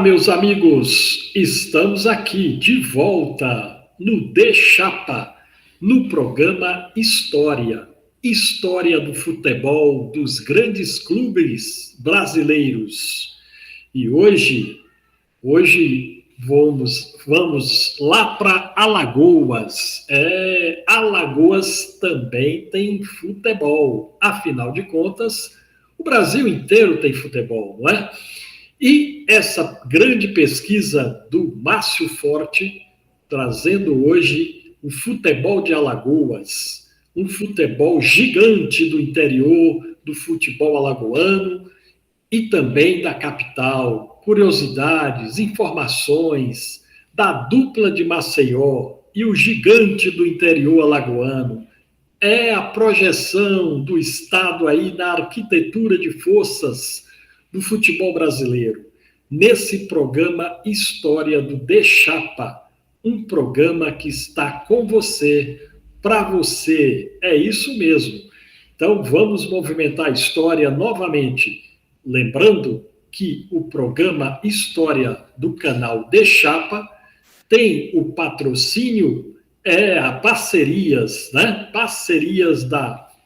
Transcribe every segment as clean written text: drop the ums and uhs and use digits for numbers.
Meus amigos, estamos aqui de volta no De Chapa, no programa História do futebol dos grandes clubes brasileiros. E hoje vamos lá para Alagoas. Alagoas também tem futebol. Afinal de contas, o Brasil inteiro tem futebol, não é? E essa grande pesquisa do Márcio Forte, trazendo hoje o futebol de Alagoas, um futebol gigante do interior do futebol alagoano e também da capital, curiosidades, informações da dupla de Maceió e o gigante do interior alagoano. É a projeção do Estado aí na arquitetura de forças do futebol brasileiro, nesse programa História do De Chapa, um programa que está com você, para você, é isso mesmo. Então vamos movimentar a história novamente, lembrando que o programa História do canal De Chapa tem o patrocínio, a parcerias, né? Parcerias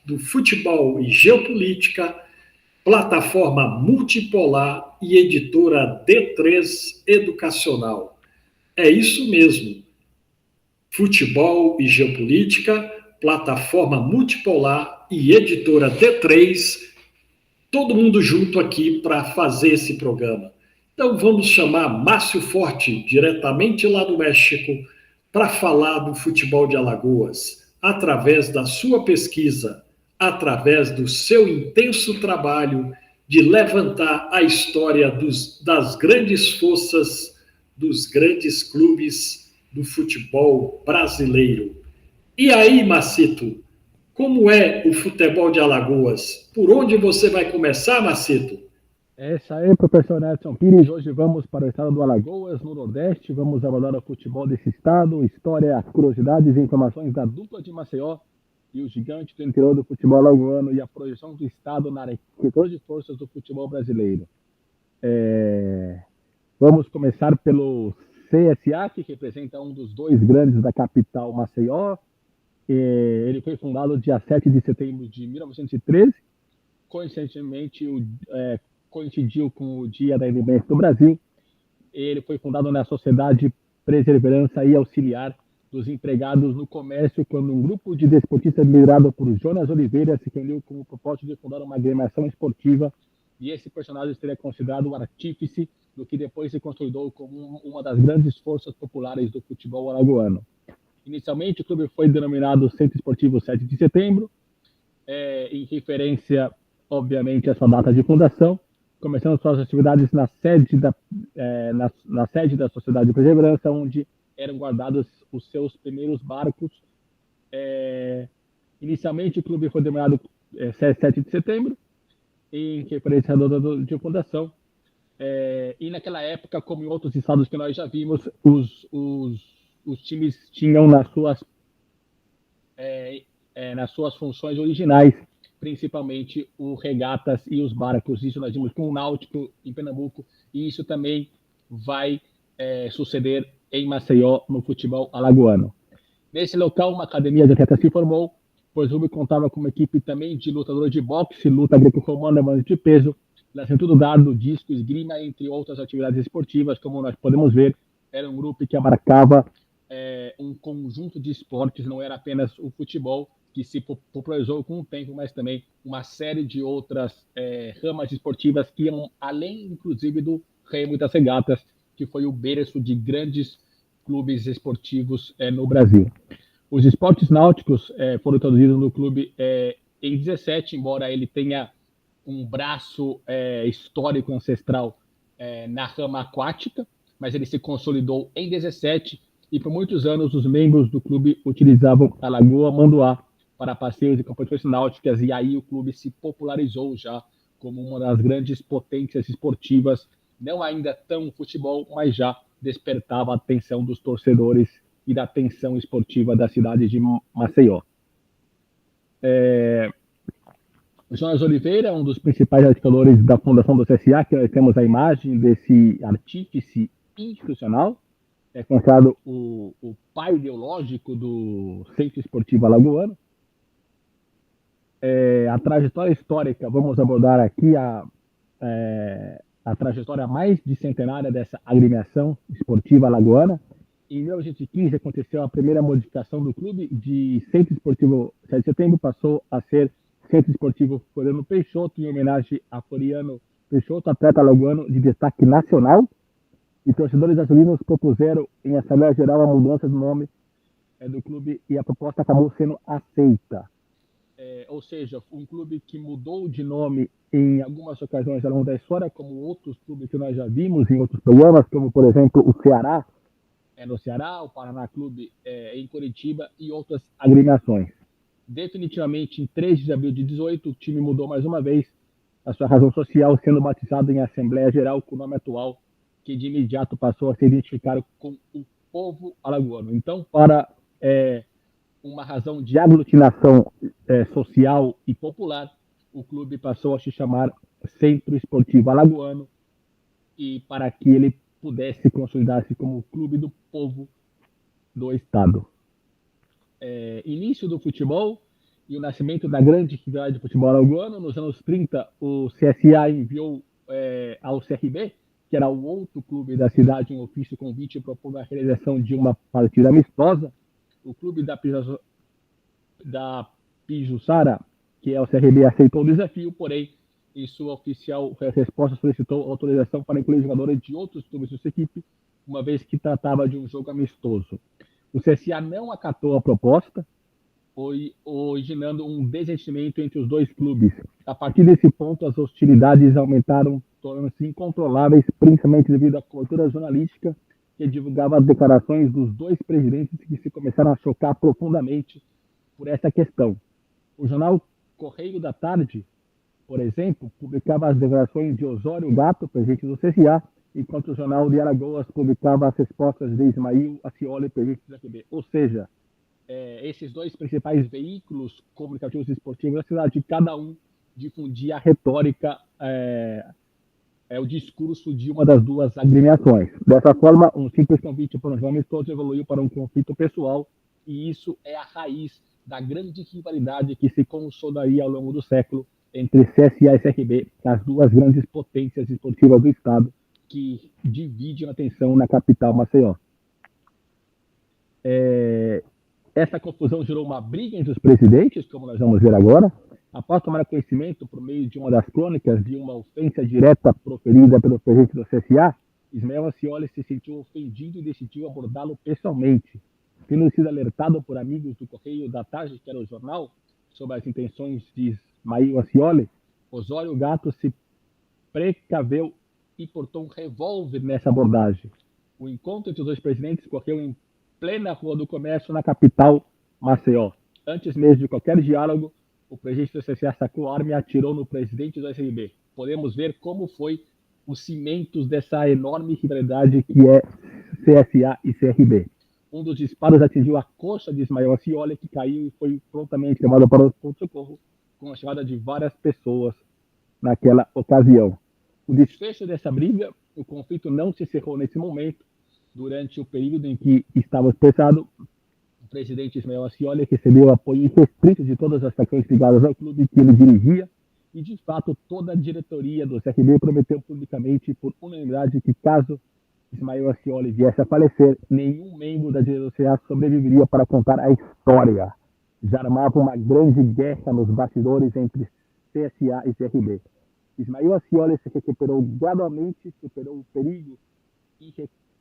do futebol e geopolítica, plataforma multipolar e editora D3 Educacional. É isso mesmo. Futebol e geopolítica, plataforma multipolar e editora D3, todo mundo junto aqui para fazer esse programa. Então vamos chamar Márcio Forte, diretamente lá do México, para falar do futebol de Alagoas, através da sua pesquisa, através do seu intenso trabalho de levantar a história das grandes forças, dos grandes clubes do futebol brasileiro. E aí, Marcito, como é o futebol de Alagoas? Por onde você vai começar, Marcito? É isso aí, professor Edson Pires. Hoje vamos para o estado do Alagoas, no Nordeste. Vamos abordar o futebol desse estado, história, curiosidades e informações da dupla de Maceió e o gigante do interior do futebol alagoano e a projeção do estado na arquitetura de forças do futebol brasileiro. Vamos começar pelo CSA, que representa um dos dois grandes da capital, Maceió. Ele foi fundado dia 7 de setembro de 1913. Coincidentemente, coincidiu com o Dia da Independência do Brasil. Ele foi fundado na Sociedade Perseverança e Auxiliar dos Empregados no Comércio, quando um grupo de desportistas liderado por Jonas Oliveira se reuniu com o propósito de fundar uma agremiação esportiva, e esse personagem seria considerado o artífice do que depois se consolidou como uma das grandes forças populares do futebol alagoano. Inicialmente, o clube foi denominado Centro Esportivo 7 de Setembro, em referência, obviamente, a essa data de fundação, começando suas atividades na sede da Sociedade de Perseverança, onde eram guardados os seus primeiros barcos. Inicialmente, o clube foi denominado 7 de Setembro, em referência à data de fundação. E naquela época, como em outros estados que nós já vimos, os times tinham nas suas funções originais, principalmente o regatas e os barcos. Isso nós vimos com o Náutico em Pernambuco, e isso também vai suceder em Maceió, no futebol alagoano. Nesse local, uma academia de atletas se formou, pois o clube contava com uma equipe também de lutadores de boxe, luta greco-romana, levante de peso, lançamento dardo, disco, esgrima, entre outras atividades esportivas. Como nós podemos ver, era um grupo que abarcava um conjunto de esportes, não era apenas o futebol, que se popularizou com o tempo, mas também uma série de outras ramas esportivas que iam além, inclusive, do remo e das regatas, que foi o berço de grandes clubes esportivos no Brasil. Os esportes náuticos foram introduzidos no clube em 17, embora ele tenha um braço histórico ancestral na rama aquática, mas ele se consolidou em 17, e por muitos anos os membros do clube utilizavam a Lagoa Mandoá para passeios e competições náuticas, e aí o clube se popularizou já como uma das grandes potências esportivas, não ainda tão futebol, mas já despertava a atenção dos torcedores e da atenção esportiva da cidade de Maceió. Jonas Oliveira, um dos principais articuladores da fundação do CSA, que nós temos a imagem desse artífice institucional, é considerado o pai ideológico do Centro Esportivo Alagoano. A trajetória histórica, vamos abordar aqui a trajetória mais de centenária dessa agremiação esportiva alagoana. Em 1915 aconteceu a primeira modificação do clube de Centro Esportivo 7 de Setembro, passou a ser Centro Esportivo Floriano Peixoto, em homenagem a Floriano Peixoto, atleta alagoano de destaque nacional. E torcedores azulinos propuseram em Assembleia Geral a mudança do nome do clube e a proposta acabou sendo aceita. Ou seja, um clube que mudou de nome em algumas ocasiões ao longo da história, como outros clubes que nós já vimos em outros programas, como, por exemplo, o Ceará, no Ceará, o Paraná Clube em Curitiba e outras agremiações. Definitivamente, em 3 de abril de 2018, o time mudou mais uma vez a sua razão social, sendo batizado em Assembleia Geral com o nome atual, que de imediato passou a ser identificado com o povo alagoano. Então, para uma razão de aglutinação social e popular, o clube passou a se chamar Centro Esportivo Alagoano, e para que ele pudesse consolidar-se como o clube do povo do estado. Início do futebol e o nascimento da grande rivalidade de futebol alagoano. Nos anos 30, o CSA enviou ao CRB, que era o outro clube da cidade, um ofício convite propondo a realização de uma partida amistosa. O clube da Pijuçara, que é o CRB, aceitou o desafio, porém, em sua oficial resposta solicitou autorização para incluir jogadores de outros clubes de sua equipe, uma vez que tratava de um jogo amistoso. O CSA não acatou a proposta, originando um desentendimento entre os dois clubes. A partir desse ponto, as hostilidades aumentaram, tornando-se incontroláveis, principalmente devido à cobertura jornalística que divulgava as declarações dos dois presidentes, que se começaram a chocar profundamente por essa questão. O jornal Correio da Tarde, por exemplo, publicava as declarações de Osório Gato, presidente do CSA, enquanto o jornal de Alagoas publicava as respostas de Ismael Acioli, presidente do CRB. Ou seja, esses dois principais veículos comunicativos e esportivos da cidade, cada um difundia a retórica, o discurso de uma das duas agremiações. Dessa forma, um simples convite para um jogo amistoso evoluiu para um conflito pessoal, e isso é a raiz da grande rivalidade que se consolidaria ao longo do século entre CSA e CRB, as duas grandes potências esportivas do estado, que dividem a atenção na capital Maceió. Essa confusão gerou uma briga entre os presidentes, como nós vamos ver agora. Após tomar conhecimento, por meio de uma das crônicas, de uma ofensa direta proferida pelo presidente do CSA, Ismael Acioli se sentiu ofendido e decidiu abordá-lo pessoalmente. Tendo sido alertado por amigos do Correio da Tarde, que era o jornal, sobre as intenções de Ismael Acioli, Osório Gato se precaveu e portou um revólver nessa abordagem. O encontro entre os dois presidentes ocorreu em plena Rua do Comércio, na capital Maceió. Antes mesmo de qualquer diálogo, o presidente do CSA sacou a arma e atirou no presidente do SRB. Podemos ver como foi os cimentos dessa enorme rivalidade que é CSA e CRB. Um dos disparos atingiu a coxa de Ismael Acioli, que caiu e foi prontamente levado para o pronto-socorro, com a chegada de várias pessoas naquela ocasião. O desfecho dessa briga, o conflito não se encerrou nesse momento. Durante o período em que estava expressado, o presidente Ismael Acioli recebeu apoio irrestrito de todas as facções ligadas ao clube que ele dirigia, e de fato toda a diretoria do CRB prometeu publicamente, por unanimidade, que caso Ismael Acioli viesse a falecer, nenhum membro da diretoria sobreviveria para contar a história. Já armava uma grande guerra nos bastidores entre CSA e CRB. Ismael Acioli se recuperou gradualmente, superou o perigo e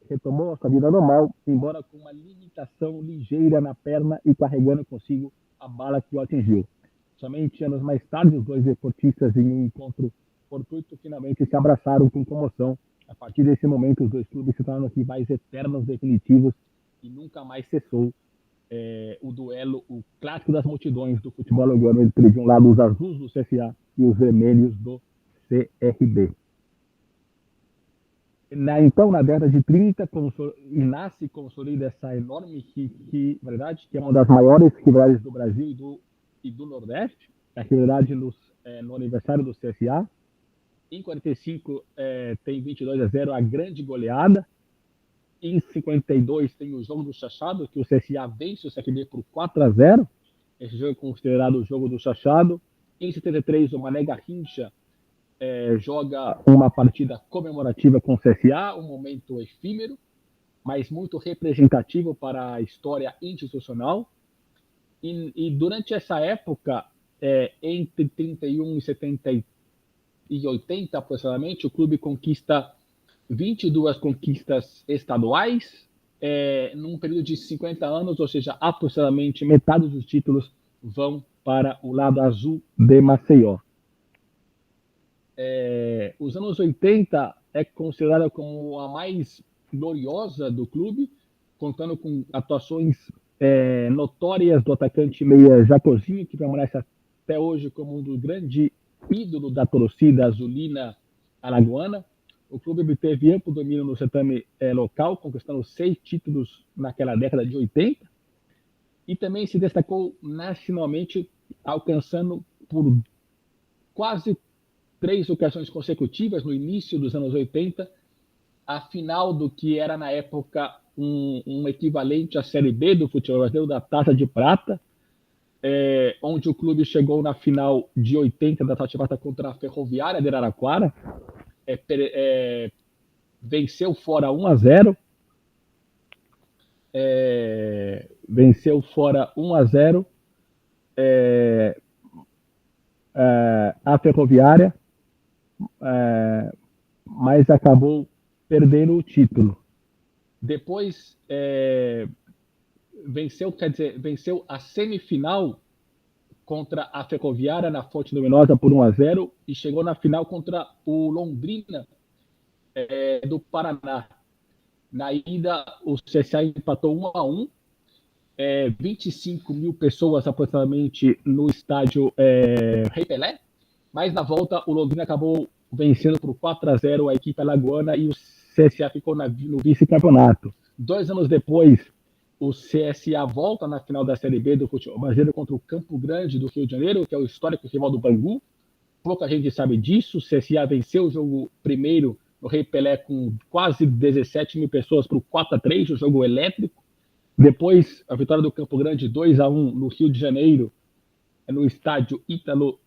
retomou a sua vida normal, embora com uma limitação ligeira na perna e carregando consigo a bala que o atingiu. Somente anos mais tarde, os dois deportistas, em um encontro fortuito, finalmente se abraçaram com comoção. A partir desse momento, os dois clubes se tornaram rivais eternos, definitivos, e nunca mais cessou o duelo, o clássico das multidões do futebol alagoano, entre de um lado os azuis do CSA e os vermelhos do CRB. Então, na década de 30, nasce e consolida essa enorme rivalidade, que é uma das maiores rivalidades do Brasil e do Nordeste, a rivalidade nos no aniversário do CSA. Em 45 tem 22-0, a grande goleada. Em 52 tem o jogo do Chachado, que o CSA vence o CFB por 4-0. Esse jogo é considerado o jogo do Chachado. Em 73 o Mané Garrincha joga uma partida comemorativa com o CSA, um momento efímero, mas muito representativo para a história institucional. E durante essa época, entre 31 e 70 e 80 aproximadamente, o clube conquista 22 conquistas estaduais, num período de 50 anos, ou seja, aproximadamente metade dos títulos vão para o lado azul de Maceió. Os anos 80 é considerada como a mais gloriosa do clube, contando com atuações notórias do atacante meia Jacozinho, que permanece até hoje como um dos grandes ídolos da torcida azulina alagoana. O clube obteve amplo domínio no certame local, conquistando 6 títulos naquela década de 80, e também se destacou nacionalmente, alcançando por quase 3 ocasiões consecutivas, no início dos anos 80, a final do que era, na época, um equivalente à Série B do futebol brasileiro, da Taça de Prata, onde o clube chegou na final de 80 da Taça de Prata contra a Ferroviária de Araraquara, venceu fora 1-0, venceu fora 1-0 a Ferroviária, mas acabou perdendo o título. Depois venceu a semifinal contra a Ferroviária na Fonte Luminosa por 1-0 e chegou na final contra o Londrina do Paraná. Na ida, o CSA empatou 1-1, 25 mil pessoas aproximadamente no estádio Rei Pelé, mas na volta o Londrina acabou vencendo por 4-0 a equipe alagoana e o CSA ficou no vice-campeonato. 2 anos depois, o CSA volta na final da Série B do futebol brasileiro contra o Campo Grande do Rio de Janeiro, que é o histórico rival do Bangu. Pouca gente sabe disso. O CSA venceu o jogo primeiro no Rei Pelé com quase 17 mil pessoas por 4-3, o jogo elétrico. Depois, a vitória do Campo Grande 2-1 no Rio de Janeiro, no estádio Ítalo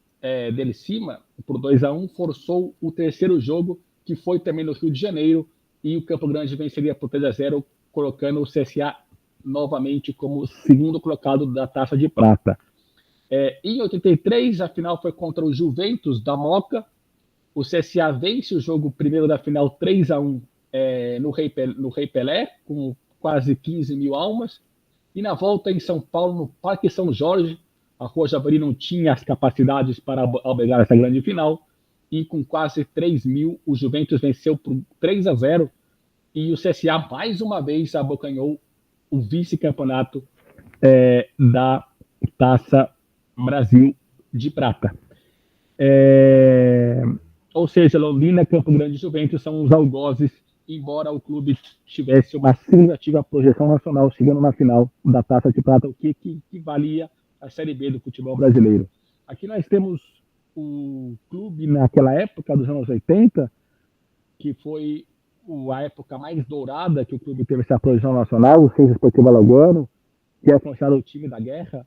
del Cima, por 2-1, forçou o terceiro jogo, que foi também no Rio de Janeiro, e o Campo Grande venceria por 3-0, colocando o CSA novamente como segundo colocado da Taça de Prata. Em 83, a final foi contra o Juventus da Moca. O CSA vence o jogo primeiro da final 3-1 no Rei Pelé, com quase 15 mil almas. E na volta em São Paulo, no Parque São Jorge, a Rua Javari não tinha as capacidades para albergar essa grande final. E com quase 3 mil, o Juventus venceu por 3-0. E o CSA, mais uma vez, abocanhou o vice-campeonato da Taça Brasil de Prata. Ou seja, Londrina, Campo Grande e Juventus são os algozes, embora o clube tivesse uma significativa projeção nacional, chegando na final da Taça de Prata, o que equivalia à Série B do futebol brasileiro. Aqui nós temos o clube naquela época dos anos 80, que foi a época mais dourada que o clube teve essa projeção nacional, o Centro Esportivo Alagoano, que é considerado o time da guerra.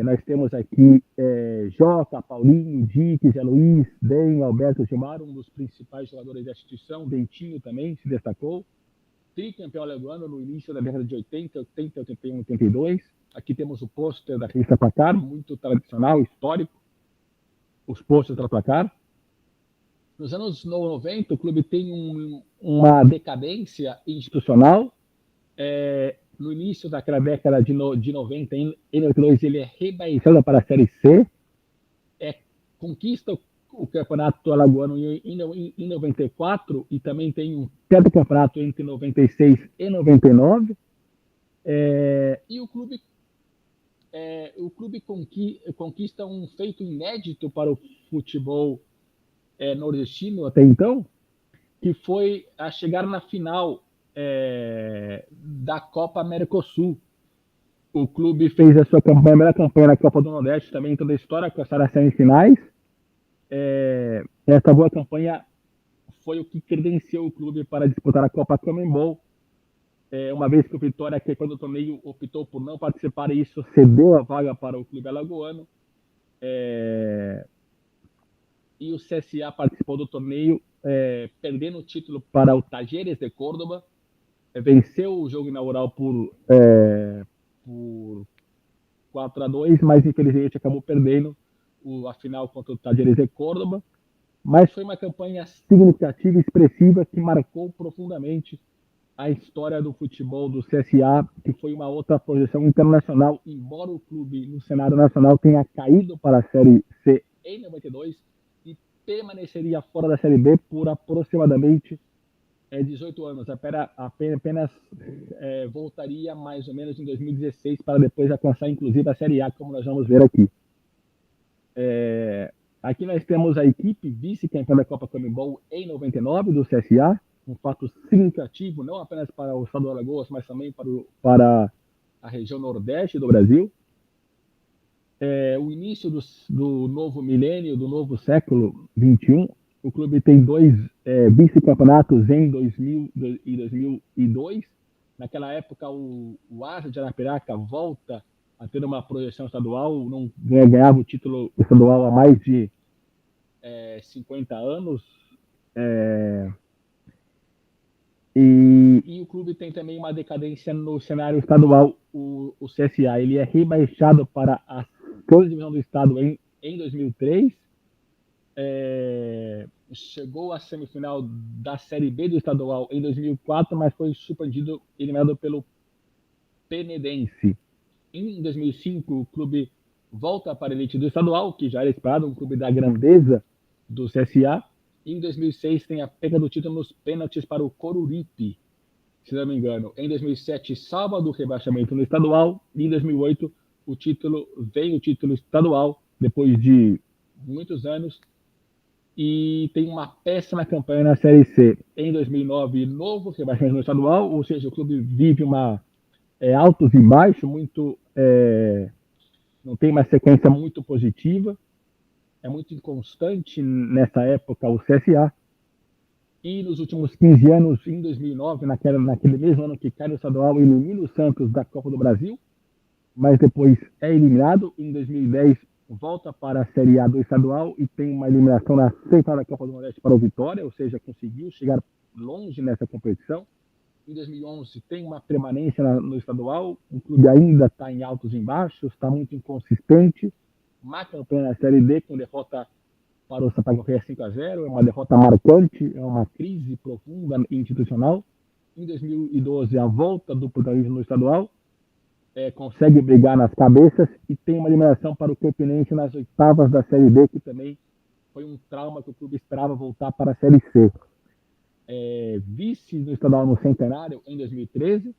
Nós temos aqui Jota, Paulinho, Dick, Zé Luiz, Den, Alberto Gilmar, um dos principais jogadores da instituição. Dentinho também se destacou. Tricampeão alagoano no início da década de 80, 81, 82. Aqui temos o pôster da revista Placar, muito tradicional, histórico. Os pôsteres da Placar. Nos anos 90, o clube tem uma decadência institucional. No início daquela década de 90, em 92, ele é rebaixado para a Série C, conquista o campeonato alagoano em 94 e também tem um certo campeonato entre 96 e 99. E o clube conquista um feito inédito para o futebol nordestino até então, que foi a chegar na final da Copa Mercosul. o clube fez a sua campanha, a melhor campanha na Copa do Nordeste também em toda a história, com as semifinais. Essa boa campanha foi o que credenciou o clube para disputar a Copa Conmebol, uma vez que o Vitória, que quando o torneio optou por não participar, e isso cedeu a vaga para o clube alagoano. E o CSA participou do torneio, perdendo o título para o Talleres de Córdoba, venceu o jogo inaugural por 4-2, mas infelizmente acabou perdendo a final contra o Talleres de Córdoba. Mas foi uma campanha significativa e expressiva que marcou profundamente a história do futebol do CSA, que foi uma outra projeção internacional, embora o clube no cenário nacional tenha caído para a Série C em 92 e permaneceria fora da Série B por aproximadamente 18 anos. Apenas voltaria mais ou menos em 2016 para depois alcançar inclusive a Série A, como nós vamos ver aqui. Aqui nós temos a equipe vice-campeã da Copa Conmebol em 99 do CSA, um fato significativo, não apenas para o estado do Alagoas, mas também para a região nordeste do Brasil. O início do novo milênio, do novo século XXI, o clube tem 2 vice-campeonatos em 2000 e 2002. Naquela época, o Asa de Arapiraca volta a ter uma projeção estadual, não ganhava o título estadual há mais de 50 anos. E o clube tem também uma decadência no cenário estadual. O CSA ele é rebaixado para a segunda divisão do estado em 2003. Chegou à semifinal da Série B do estadual em 2004, mas foi surpreendido, eliminado pelo Penedense. Em 2005, o clube volta para a elite do estadual, que já era esperado, um clube da grandeza do CSA. Em 2006, tem a perda do título nos pênaltis para o Coruripe, se não me engano. Em 2007, salva do rebaixamento no estadual. E em 2008, o título estadual, depois de muitos anos. E tem uma péssima campanha na Série C. Em 2009, novo rebaixamento no estadual, ou seja, o clube vive altos e baixos, não tem uma sequência muito positiva. É muito inconstante nessa época o CSA. E nos últimos 15 anos, em 2009, naquele mesmo ano que cai no estadual, elimina o Santos da Copa do Brasil, mas depois é eliminado. Em 2010, volta para a Série A do estadual e tem uma eliminação na semifinal da Copa do Nordeste para o Vitória, ou seja, conseguiu chegar longe nessa competição. Em 2011, tem uma permanência no estadual, o clube ainda está em altos e baixos, está muito inconsistente. Má campanha na Série D, com derrota para o Sampaio Corrêa 5-0, é uma derrota marcante, é uma crise profunda institucional. Em 2012, a volta do protagonismo no estadual, consegue brigar nas cabeças e tem uma eliminação para o Campinense nas oitavas da Série B, que também foi um trauma que o clube esperava voltar para a Série C. Vice no estadual no Centenário em 2013,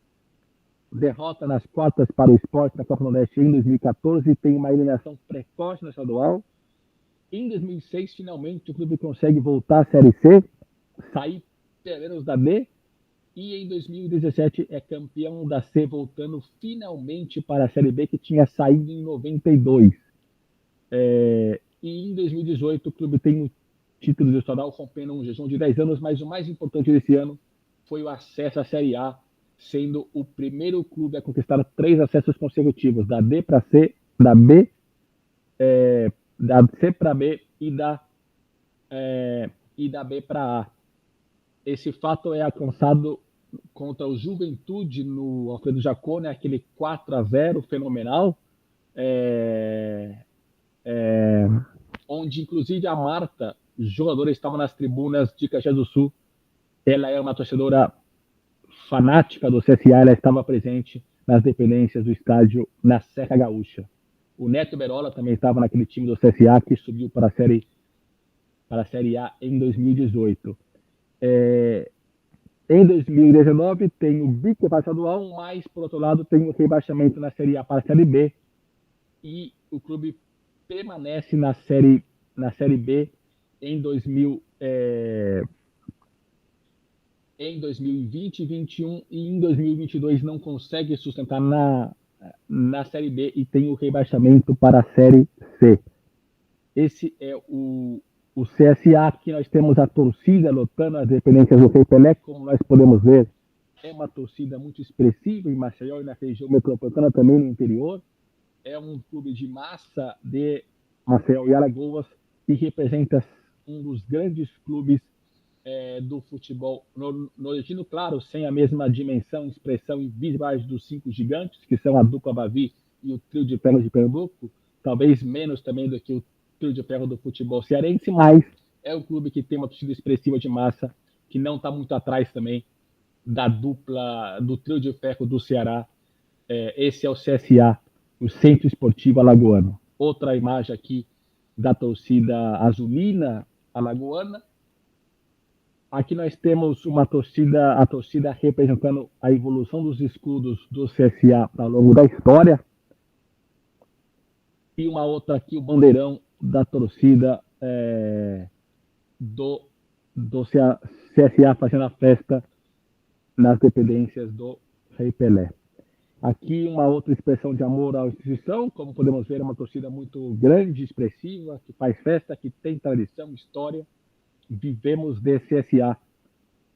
derrota nas quartas para o Sport na Copa do Nordeste em 2014 e tem uma eliminação precoce no estadual. Em 2006, finalmente, o clube consegue voltar à Série C, sair pelo menos da D, e em 2017 é campeão da C, voltando finalmente para a Série B, que tinha saído em 92. E em 2018 o clube tem o título do estadual, rompendo um jejum de 10 anos, mas o mais importante desse ano foi o acesso à Série A, sendo o primeiro clube a conquistar 3 acessos consecutivos, da D para C, da B, da C para B e da B para A. Esse fato é alcançado contra o Juventude no Alfredo Jaconi, aquele 4-0 fenomenal, onde inclusive a Marta, jogadora, estava nas tribunas de Caxias do Sul. Ela é uma torcedora fanática do CSA, ela estava presente nas dependências do estádio na Serra Gaúcha. O Neto Berola também estava naquele time do CSA que subiu para a Série A em 2018. Em 2019 tem o bicampeonato estadual, mas por outro lado tem o rebaixamento na Série A para a Série B e o clube permanece na Série B em 2020 e 2021 e em 2022 não consegue sustentar na Série B e tem o rebaixamento para a Série C. Esse é o CSA, que nós temos a torcida lotando as dependências do Rei Pelé, como nós podemos ver, é uma torcida muito expressiva em Maceió e na região metropolitana, também no interior. É um clube de massa de Maceió e Alagoas e representa um dos grandes clubes do futebol nordestino, claro, sem a mesma dimensão, expressão e visibilidade dos 5 gigantes, que são a dupla Bavi e o trio de ferro de Pernambuco, talvez menos também do que o trio de ferro do futebol cearense, mas é um clube que tem uma torcida expressiva de massa, que não está muito atrás também da dupla, do trio de ferro do Ceará. Esse é o CSA, o Centro Esportivo Alagoano. Outra imagem aqui da torcida azulina alagoana. Aqui nós temos a torcida representando a evolução dos escudos do CSA ao longo da história. E uma outra aqui, o bandeirão da torcida do CSA fazendo a festa nas dependências do Rei Pelé. Aqui uma outra expressão de amor à instituição, como podemos ver, é uma torcida muito grande, expressiva, que faz festa, que tem tradição, história. Vivemos de CSA,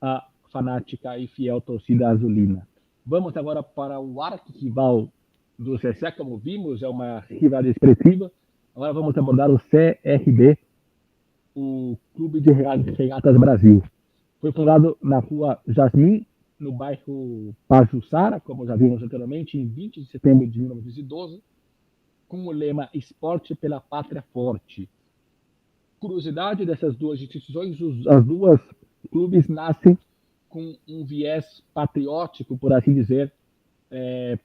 a fanática e fiel torcida azulina. Vamos agora para o arquirrival do CSA, como vimos, é uma rivalidade expressiva. Agora vamos abordar o CRB, o Clube de Regatas Brasil. Foi fundado na rua Jasmim, no bairro Pajuçara, como já vimos anteriormente, em 20 de setembro de 1912, com o lema Esporte pela Pátria Forte. Curiosidade dessas duas instituições, as duas clubes nascem com um viés patriótico, por assim dizer,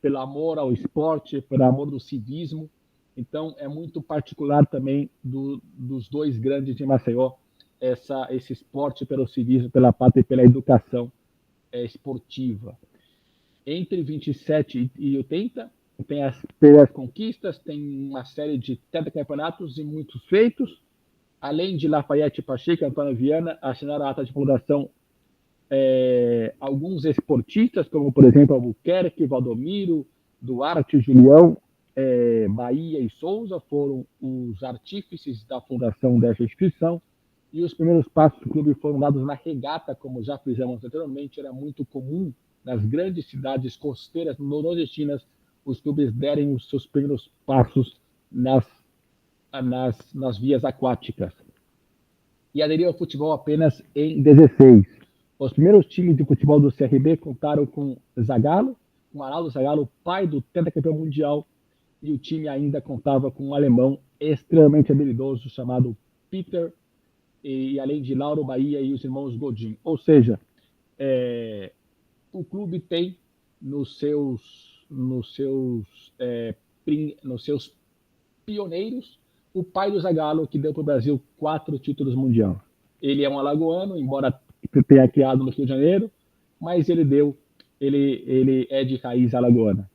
pelo amor ao esporte, pelo amor do civismo. Então, é muito particular também dos dois grandes de Maceió, esse esporte pelo civismo, pela pátria e pela educação esportiva. Entre 27 e 80, tem as conquistas, tem uma série de tetracampeonatos e muitos feitos. Além de Lafayette, Pacheco e Antônio Viana, assinaram a ata de fundação alguns esportistas, como, por exemplo, Albuquerque, Valdomiro, Duarte, Julião, Bahia e Souza, foram os artífices da fundação dessa instituição. E os primeiros passos do clube foram dados na regata, como já fizemos anteriormente. Era muito comum nas grandes cidades costeiras nordestinas os clubes derem os seus primeiros passos nas vias aquáticas. E aderiu ao futebol apenas em 16. Os primeiros times de futebol do CRB contaram com Zagallo, com Arnaldo Zagallo, pai do tetracampeão mundial, e o time ainda contava com um alemão extremamente habilidoso chamado Peter, e além de Lauro Bahia e os irmãos Godin. Ou seja, o clube tem nos seus pioneiros o pai do Zagallo, que deu para o Brasil 4 títulos mundiais. Ele é um alagoano, embora tenha criado no Rio de Janeiro, mas ele é de raiz alagoana.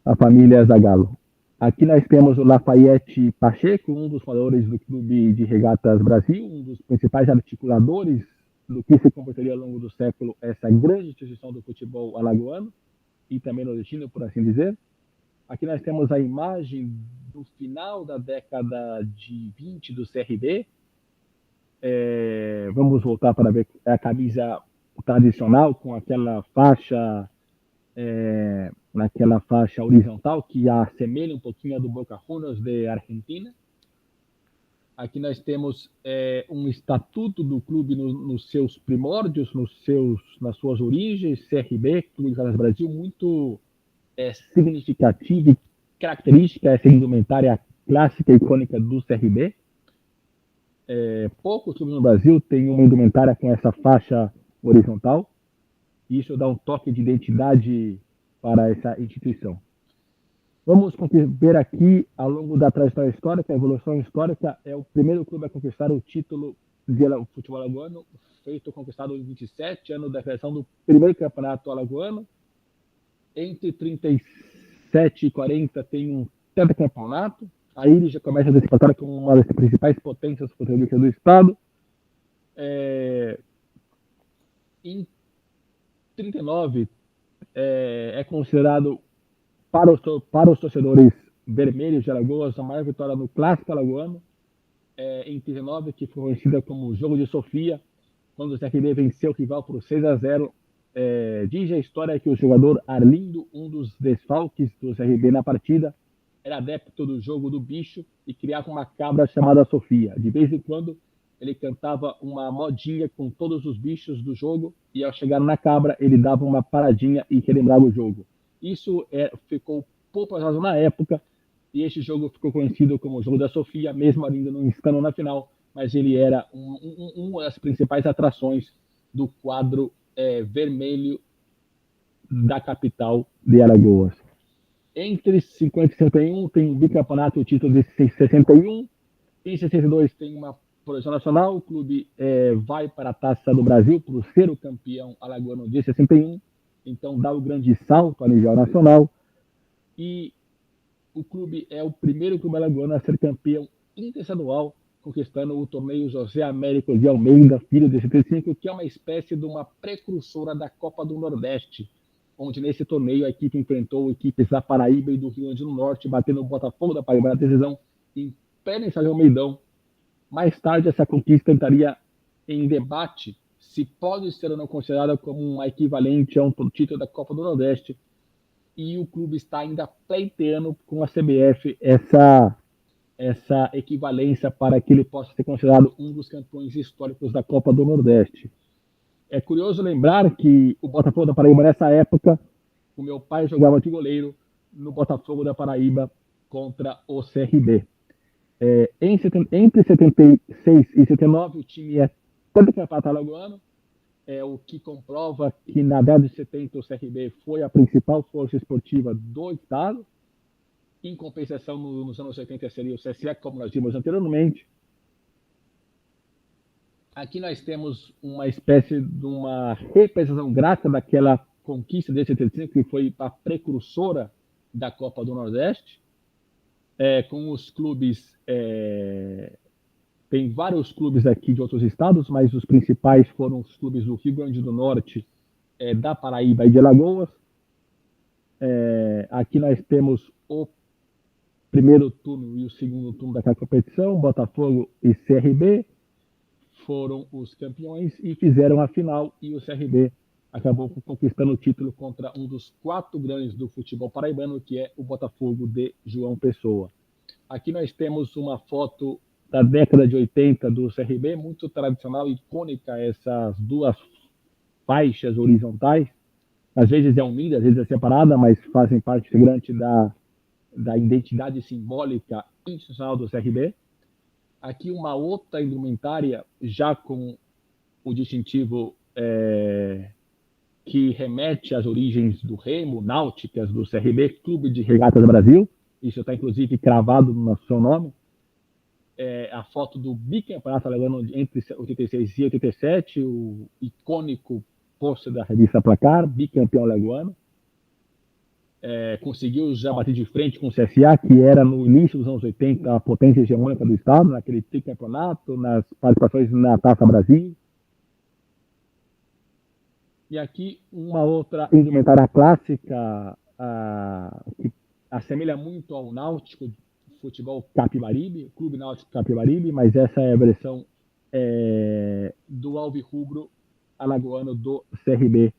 A família Zagallo. Aqui nós temos o Lafayette Pacheco, um dos fundadores do Clube de Regatas Brasil, um dos principais articuladores do que se converteria ao longo do século essa grande instituição do futebol alagoano e também nordestino, por assim dizer. Aqui nós temos a imagem do final da década de 20 do CRB. Vamos voltar para ver a camisa tradicional com aquela faixa naquela faixa horizontal que assemelha um pouquinho a do Boca Juniors de Argentina. Aqui nós temos um estatuto do clube nos seus primórdios, nas suas origens, CRB, Clube de Regatas Brasil, muito significativa e característica essa indumentária clássica e icônica do CRB. Poucos clubes no Brasil têm uma indumentária com essa faixa horizontal. Isso dá um toque de identidade para essa instituição. Vamos ver aqui, ao longo da trajetória histórica, a evolução histórica, é o primeiro clube a conquistar o título de futebol alagoano, conquistado em 27, ano da criação do primeiro campeonato alagoano. Entre 37 e 40 tem um tetracampeonato. Aí ele já começa a disputar como uma das principais potências futebolistas do estado. Em 39 é considerado para os torcedores vermelhos de Alagoas, a maior vitória no Clássico Alagoano, em 19, que foi conhecida como Jogo de Sofia, quando o CRB venceu o rival por 6-0. Diz a história que o jogador Arlindo, um dos desfalques do CRB na partida, era adepto do jogo do bicho e criava uma cabra chamada Sofia. De vez em quando, ele cantava uma modinha com todos os bichos do jogo e, ao chegar na cabra, ele dava uma paradinha e relembrava o jogo. Isso ficou popularizado na época e este jogo ficou conhecido como o Jogo da Sofia, mesmo ainda não estando na final, mas ele era uma das principais atrações do quadro vermelho da capital de Alagoas. Entre 50 e 61 tem um bicampeonato e o título de 61. Em 62 tem uma projeção nacional. O clube vai para a Taça do Brasil por ser o campeão alagoano de 61. Então dá o grande salto a nível nacional. E o clube é o primeiro clube alagoano a ser campeão interestadual, conquistando o torneio José Américo de Almeida, filho de 75, que é uma espécie de uma precursora da Copa do Nordeste, onde nesse torneio a equipe enfrentou equipes da Paraíba e do Rio Grande do Norte, batendo o Botafogo da Paraíba na decisão em pleno estádio Almeidão. Mais tarde, essa conquista entraria em debate se pode ser ou não considerada como uma equivalente a um título da Copa do Nordeste, e o clube está ainda pleiteando com a CBF essa equivalência para que ele possa ser considerado um dos campeões históricos da Copa do Nordeste. É curioso lembrar que o Botafogo da Paraíba, nessa época, o meu pai jogava de goleiro no Botafogo da Paraíba contra o CRB. Entre 76 e 79, o time é tanto campeonato alagoano, o que comprova que na década de 70 o CRB foi a principal força esportiva do estado. Em compensação, nos anos 80 seria o CSE, como nós vimos anteriormente. Aqui nós temos uma espécie de uma representação gráfica daquela conquista de 75, que foi a precursora da Copa do Nordeste, com os clubes... Tem vários clubes aqui de outros estados, mas os principais foram os clubes do Rio Grande do Norte, da Paraíba e de Alagoas. Aqui nós temos o primeiro turno e o segundo turno daquela competição. Botafogo e CRB foram os campeões e fizeram a final, e o CRB acabou conquistando o título contra um dos 4 grandes do futebol paraibano, que é o Botafogo de João Pessoa. Aqui nós temos uma foto da década de 80 do CRB, muito tradicional e icônica, essas duas faixas horizontais. Às vezes é unida, às vezes é separada, mas fazem parte integrante da identidade simbólica institucional do CRB. Aqui uma outra indumentária, já com o distintivo que remete às origens do Remo, náuticas do CRB, Clube de Regatas do Brasil. Isso está inclusive cravado no seu nome. A foto do bicampeonato alagoano entre 86 e 87, o icônico pôster da revista Placar, bicampeão alagoano. Conseguiu já bater de frente com o CSA, que era no início dos anos 80 a potência hegemônica do estado, naquele tricampeonato, nas participações na Taça Brasil. E aqui uma outra indumentária clássica que assemelha muito ao Náutico Futebol Capibaribe, o Clube Náutico Capibaribe, mas essa é a versão do alvirrubro alagoano do CRB,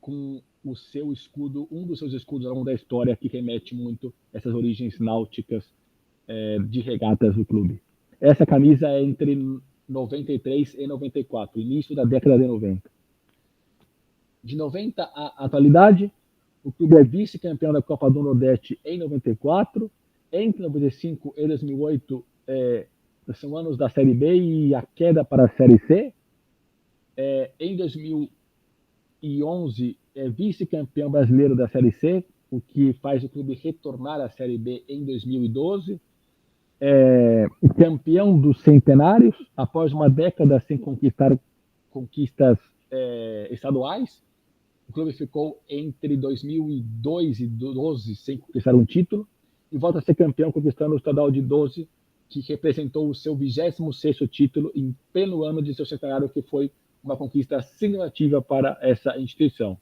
com o seu escudo, um dos seus escudos ao longo da história, que remete muito a essas origens náuticas de regatas do clube. Essa camisa é entre 93 e 94, início da década de 90. De 90 à atualidade, o clube é vice-campeão da Copa do Nordeste em 94. Entre 95 e 2008, são anos da Série B e a queda para a Série C. Em 2011, é vice-campeão brasileiro da Série C, o que faz o clube retornar à Série B em 2012. Campeão dos centenários, após uma década sem conquistar conquistas estaduais. O clube ficou entre 2002 e 2012 sem conquistar um título e volta a ser campeão conquistando o estadual de 12, que representou o seu 26º título em pleno ano de seu centenário, que foi uma conquista significativa para essa instituição.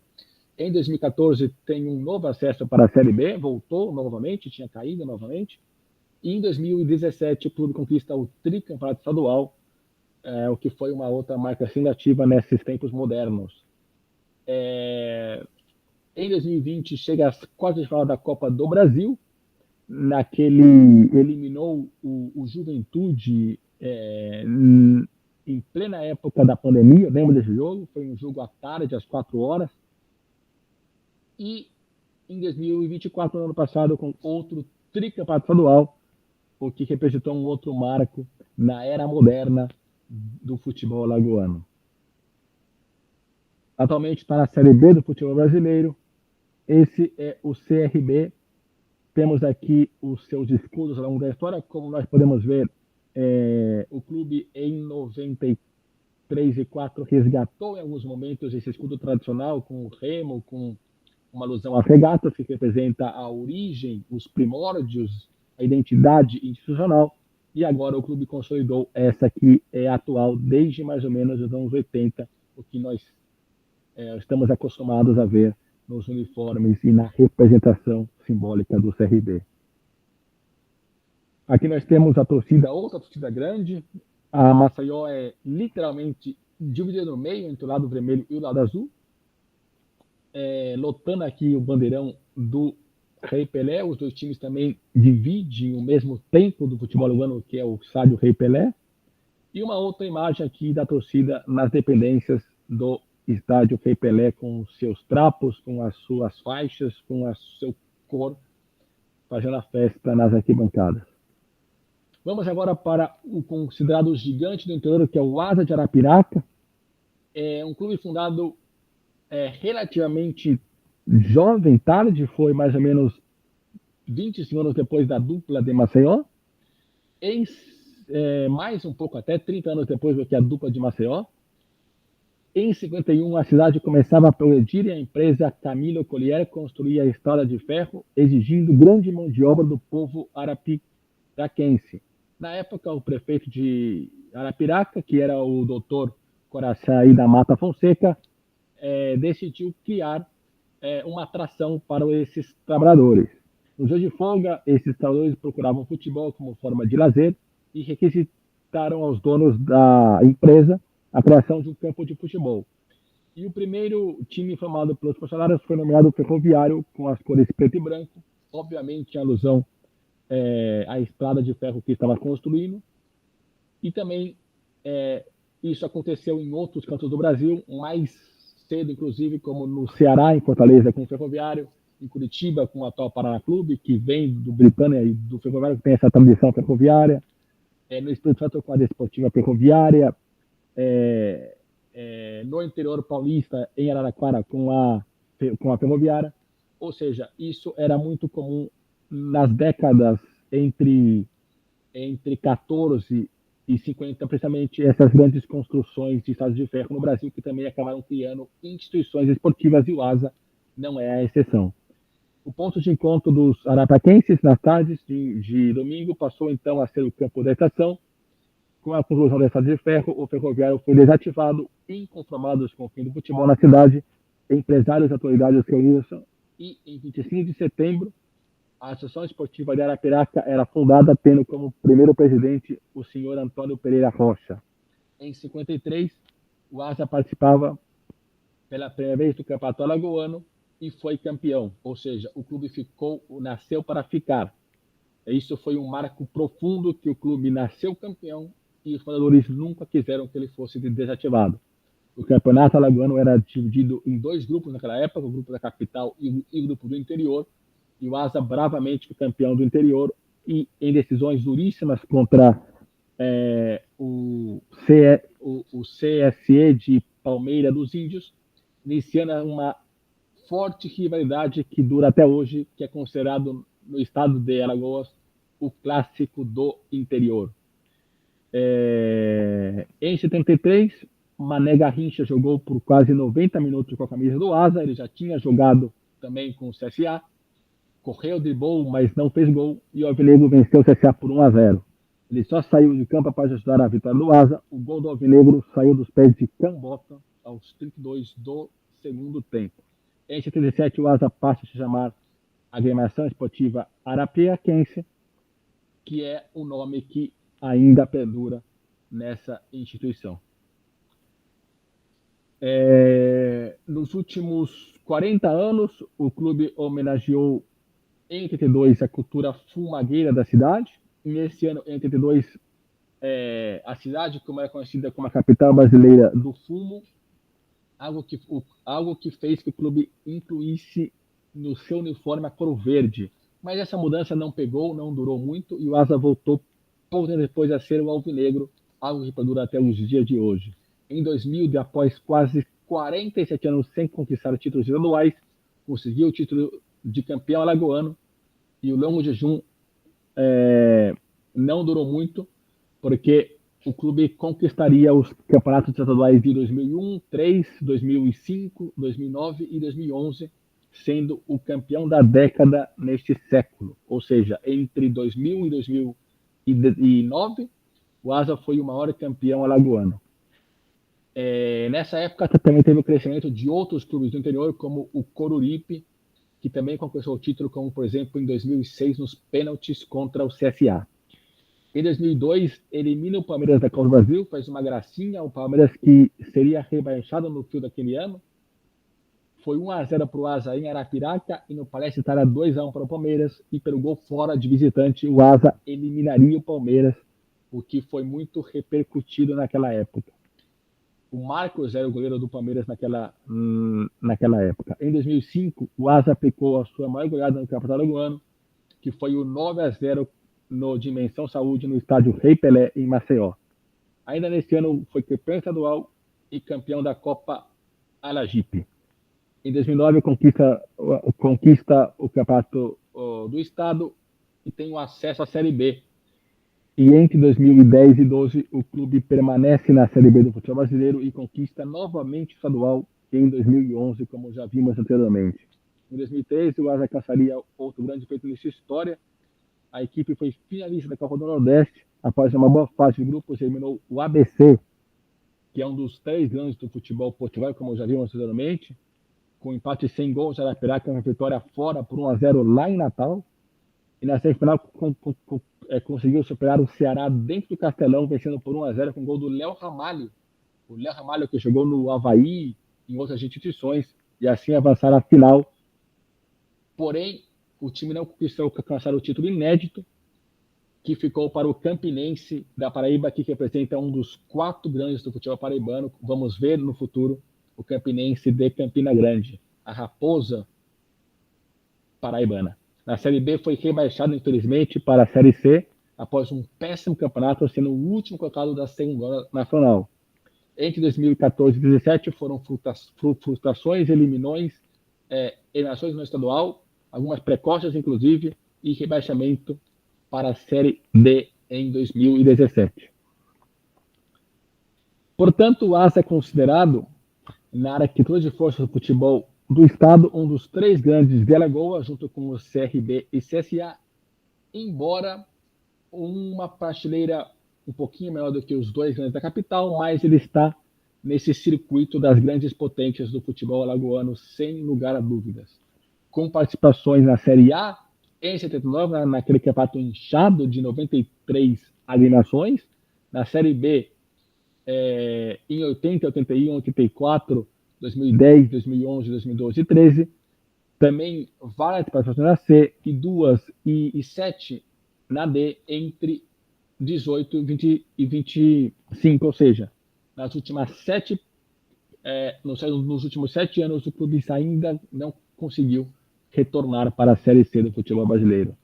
Em 2014 tem um novo acesso para a Série B, voltou novamente, tinha caído novamente. E em 2017 o clube conquista o tricampeonato estadual, o que foi uma outra marca significativa nesses tempos modernos. Em 2020 chega às quartas de final da Copa do Brasil, eliminou o Juventude em plena época da pandemia. Eu lembro desse jogo, foi um jogo à tarde, às 4 horas. E em 2024, no ano passado, com outro tricampeonato estadual, o que representou um outro marco na era moderna do futebol alagoano. Atualmente está na Série B do futebol brasileiro. Esse é o CRB. Temos aqui os seus escudos ao longo da história. Como nós podemos ver, o clube em 93 e 4 resgatou em alguns momentos esse escudo tradicional com o remo, com uma alusão às regatas, que representa a origem, os primórdios, a identidade institucional. E agora o clube consolidou essa que é atual desde mais ou menos os anos 80, o que nós estamos acostumados a ver nos uniformes e na representação simbólica do CRB. Aqui nós temos a torcida, outra torcida grande. A Maceió é literalmente dividida no meio entre o lado vermelho e o lado azul. Lotando aqui o bandeirão do Rei Pelé. Os dois times também dividem o mesmo templo do futebol alagoano, que é o estádio Rei Pelé. E uma outra imagem aqui da torcida nas dependências do estádio Rei Pelé, com os seus trapos, com as suas faixas, com a seu cor, fazendo a festa nas arquibancadas. Vamos agora para o considerado gigante do interior, que é o Asa de Arapiraca. É um clube fundado relativamente jovem, tarde, foi mais ou menos 25 anos depois da dupla de Maceió, mais um pouco até 30 anos depois do que a dupla de Maceió. Em 51, a cidade começava a progredir e a empresa Camilo Collier construía a estrada de ferro, exigindo grande mão de obra do povo arapiraquense. Na época, o prefeito de Arapiraca, que era o doutor Coraçaí da Mata Fonseca, decidiu criar uma atração para esses trabalhadores. Nos dias de folga, esses trabalhadores procuravam futebol como forma de lazer e requisitaram aos donos da empresa a criação de um campo de futebol. E o primeiro time formado pelos funcionários foi nomeado Ferroviário, com as cores preto e branco, obviamente em alusão à estrada de ferro que estava construindo. E também isso aconteceu em outros cantos do Brasil, mais cedo, inclusive, como no Ceará, em Fortaleza, com o Ferroviário, em Curitiba, com o atual Paraná Clube, que vem do Britânia e do Ferroviário, que tem essa tradição ferroviária. No Espírito Santo, com a Desportiva Ferroviária. No interior paulista, em Araraquara, com a Ferroviária. Ou seja, isso era muito comum nas décadas entre 14 e 50, precisamente essas grandes construções de estradas de ferro no Brasil, que também acabaram criando instituições esportivas, e o Asa não é a exceção. O ponto de encontro dos arapaquenses nas tardes de domingo passou então a ser o campo da estação. Com a conclusão da estrada de ferro, o Ferroviário foi desativado. Inconformados com o fim do futebol na cidade, empresários e autoridades reuniram-se e, em 25 de setembro, a Associação Esportiva de Arapiraca era fundada, tendo como primeiro presidente o senhor Antônio Pereira Rocha. Em 53, o Asa participava pela primeira vez do Campeonato Alagoano e foi campeão, ou seja, o clube nasceu para ficar. Isso foi um marco profundo, que o clube nasceu campeão e os fundadores nunca quiseram que ele fosse desativado. O Campeonato Alagoano era dividido em dois grupos naquela época, o grupo da capital e o grupo do interior, e o Asa bravamente foi campeão do interior, e em decisões duríssimas contra o CSE de Palmeira dos Índios, iniciando uma forte rivalidade que dura até hoje, que é considerado no estado de Alagoas o clássico do interior. Em 73, Mané Garrincha jogou por quase 90 minutos com a camisa do Asa. Ele já tinha jogado também com o CSA, correu, driblou, mas não fez gol, e o Alvinegro venceu o CSA por 1-0. Ele só saiu de campo para ajudar a vitória do Asa. O gol do Alvinegro saiu dos pés de Cambota aos 32 do segundo tempo. Em 77, o Asa passa a se chamar Agremiação Esportiva Arapiaquense, que é o nome que ainda perdura nessa instituição. Nos últimos 40 anos, o clube homenageou em 82 a cultura fumagueira da cidade. Nesse ano, em 82, a cidade, como era conhecida como a capital brasileira do fumo, algo que fez que o clube incluísse no seu uniforme a cor verde. Mas essa mudança não pegou, não durou muito, e o Asa voltou pouco tempo depois a ser o alvinegro, algo que perdura até os dias de hoje. Em 2000, após quase 47 anos sem conquistar títulos estaduais, conseguiu o título de campeão alagoano, e o longo jejum não durou muito, porque o clube conquistaria os campeonatos estaduais de 2001, 2003, 2005, 2009 e 2011, sendo o campeão da década neste século. Ou seja, entre 2000 e 2009, o Asa foi o maior campeão alagoano. Nessa época também teve o crescimento de outros clubes do interior, como o Coruripe, que também conquistou o título, como por exemplo em 2006 nos pênaltis contra o CSA. Em 2002, elimina o Palmeiras da Copa do Brasil, faz uma gracinha, o Palmeiras que seria rebaixado no fio daquele ano. Foi 1-0 para o Asa em Arapiraca e no Palestra Itália 2-1 para o Palmeiras, e pelo gol fora de visitante, o Asa eliminaria o Palmeiras, o que foi muito repercutido naquela época. O Marcos era o goleiro do Palmeiras naquela época. Em 2005, o Asa aplicou a sua maior goleada no Campeonato Alagoano, que foi o 9-0 no Dimensão Saúde, no estádio Rei Pelé, em Maceió. Ainda nesse ano, foi campeão estadual e campeão da Copa Alagipe. Em 2009, conquista o campeonato do estado e tem o acesso à Série B. E entre 2010 e 2012, o clube permanece na Série B do futebol brasileiro e conquista novamente o estadual em 2011, como já vimos anteriormente. Em 2013, o Asa alcançaria outro grande feito nessa história. A equipe foi finalista da Copa do Nordeste. Após uma boa fase de grupos, eliminou o ABC, que é um dos 3 grandes do futebol português, como já vimos anteriormente, com empate sem gols, Arapiraca, uma vitória fora por 1-0 lá em Natal. E na semifinal conseguiu superar o Ceará dentro do Castelão, vencendo por 1-0 com o gol do Léo Ramalho. O Léo Ramalho, que jogou no Avaí, em outras instituições, e assim avançar à final. Porém, o time não conseguiu alcançar o título inédito, que ficou para o Campinense da Paraíba, que representa um dos 4 grandes do futebol paraibano. Vamos ver no futuro o Campinense de Campina Grande, a Raposa paraibana. Na Série B foi rebaixado, infelizmente, para a Série C, após um péssimo campeonato, sendo o último colocado da segunda nacional. Entre 2014 e 2017 foram frustrações, eliminações no estadual, algumas precoces, inclusive, e rebaixamento para a Série D em 2017. Portanto, o Asa é considerado, na arquitetura de força do futebol do estado, um dos 3 grandes de Alagoas, junto com o CRB e CSA, embora uma prateleira um pouquinho menor do que os 2 grandes da capital, mas ele está nesse circuito das grandes potências do futebol alagoano, sem lugar a dúvidas. Com participações na Série A, em 79, naquele campeonato inchado de 93 agremiações, na Série B, em 80, 81, 84, 2010, 2011, 2012 e 2013, também várias participações na C, e 2 e 7 na D, entre 18 e 25, ou seja, nos últimos 7 anos, o clube ainda não conseguiu retornar para a Série C do futebol brasileiro.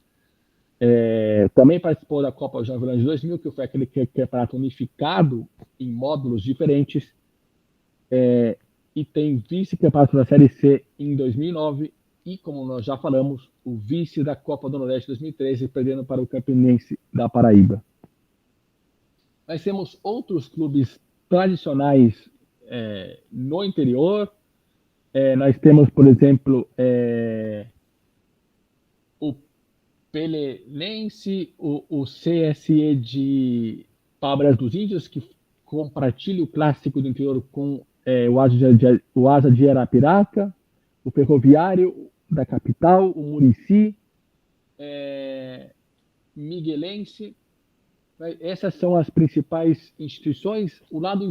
Também participou da Copa João Avelange de 2000, que foi aquele campeonato unificado em módulos diferentes, e tem vice-campeonato da Série C em 2009 e, como nós já falamos, o vice da Copa do Nordeste 2013, perdendo para o Campinense da Paraíba. Nós temos outros clubes tradicionais no interior. Nós temos, por exemplo, o Pelenense, o CSE de Palmeiras dos Índios, que compartilha o clássico do interior com o Asa de Arapiraca, o Ferroviário da capital, o Muricy, Miguelense. Essas são as principais instituições. O lado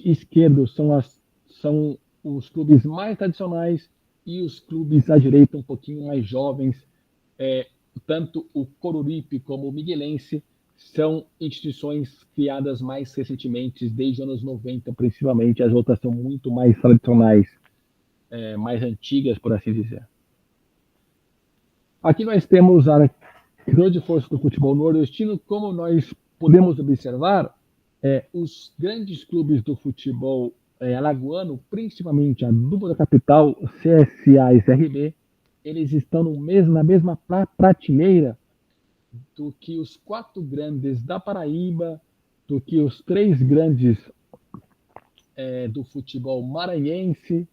esquerdo são os clubes mais tradicionais e os clubes à direita um pouquinho mais jovens. Tanto o Coruripe como o Miguelense são instituições criadas mais recentemente, desde os anos 90, principalmente. As outras são muito mais tradicionais, mais antigas, por assim dizer. Aqui nós temos a grande força do futebol nordestino. Como nós podemos observar, os grandes clubes do futebol alagoano, principalmente a dupla da capital, CSA e CRB, eles estão na mesma prateleira do que os 4 grandes da Paraíba, do que os 3 grandes do futebol maranhense,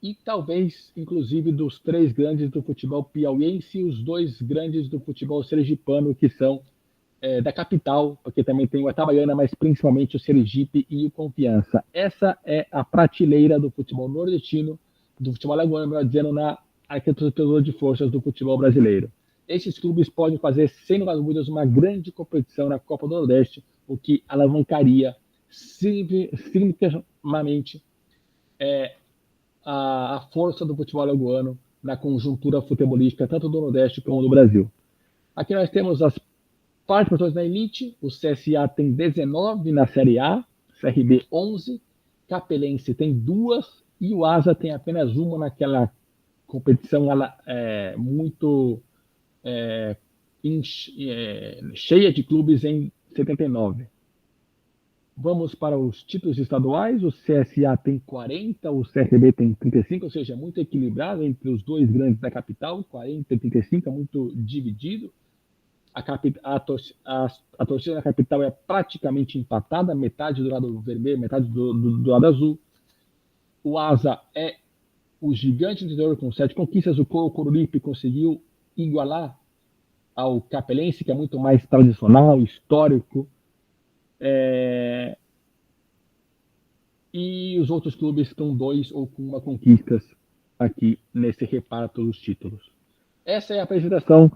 e talvez, inclusive, dos 3 grandes do futebol piauiense e os 2 grandes do futebol sergipano, que são da capital, porque também tem o Itabaiana, mas principalmente o Sergipe e o Confiança. Essa é a prateleira do futebol nordestino, do futebol alagoano, melhor dizendo, na arquitetura de forças do futebol brasileiro. Esses clubes podem fazer, sem lugar a dúvidas, uma grande competição na Copa do Nordeste, o que alavancaria significativamente a força do futebol alagoano na conjuntura futebolística, tanto do Nordeste como do Brasil. Aqui nós temos as participações na elite. O CSA tem 19 na Série A, CRB 11, Capelense tem 2 e o Asa tem apenas uma naquela competição muito cheia de clubes em 79. Vamos para os títulos estaduais. O CSA tem 40, o CRB tem 35, ou seja, muito equilibrado entre os 2 grandes da capital, 40 e 35, é muito dividido. A torcida da capital é praticamente empatada, metade do lado vermelho, metade do lado azul. O Asa é o gigante do interior com 7 conquistas. O Coruripe conseguiu igualar ao Capelense, que é muito mais tradicional, histórico. E os outros clubes estão 2 ou com 1 conquistas aqui nesse reparto dos títulos. Essa é a apresentação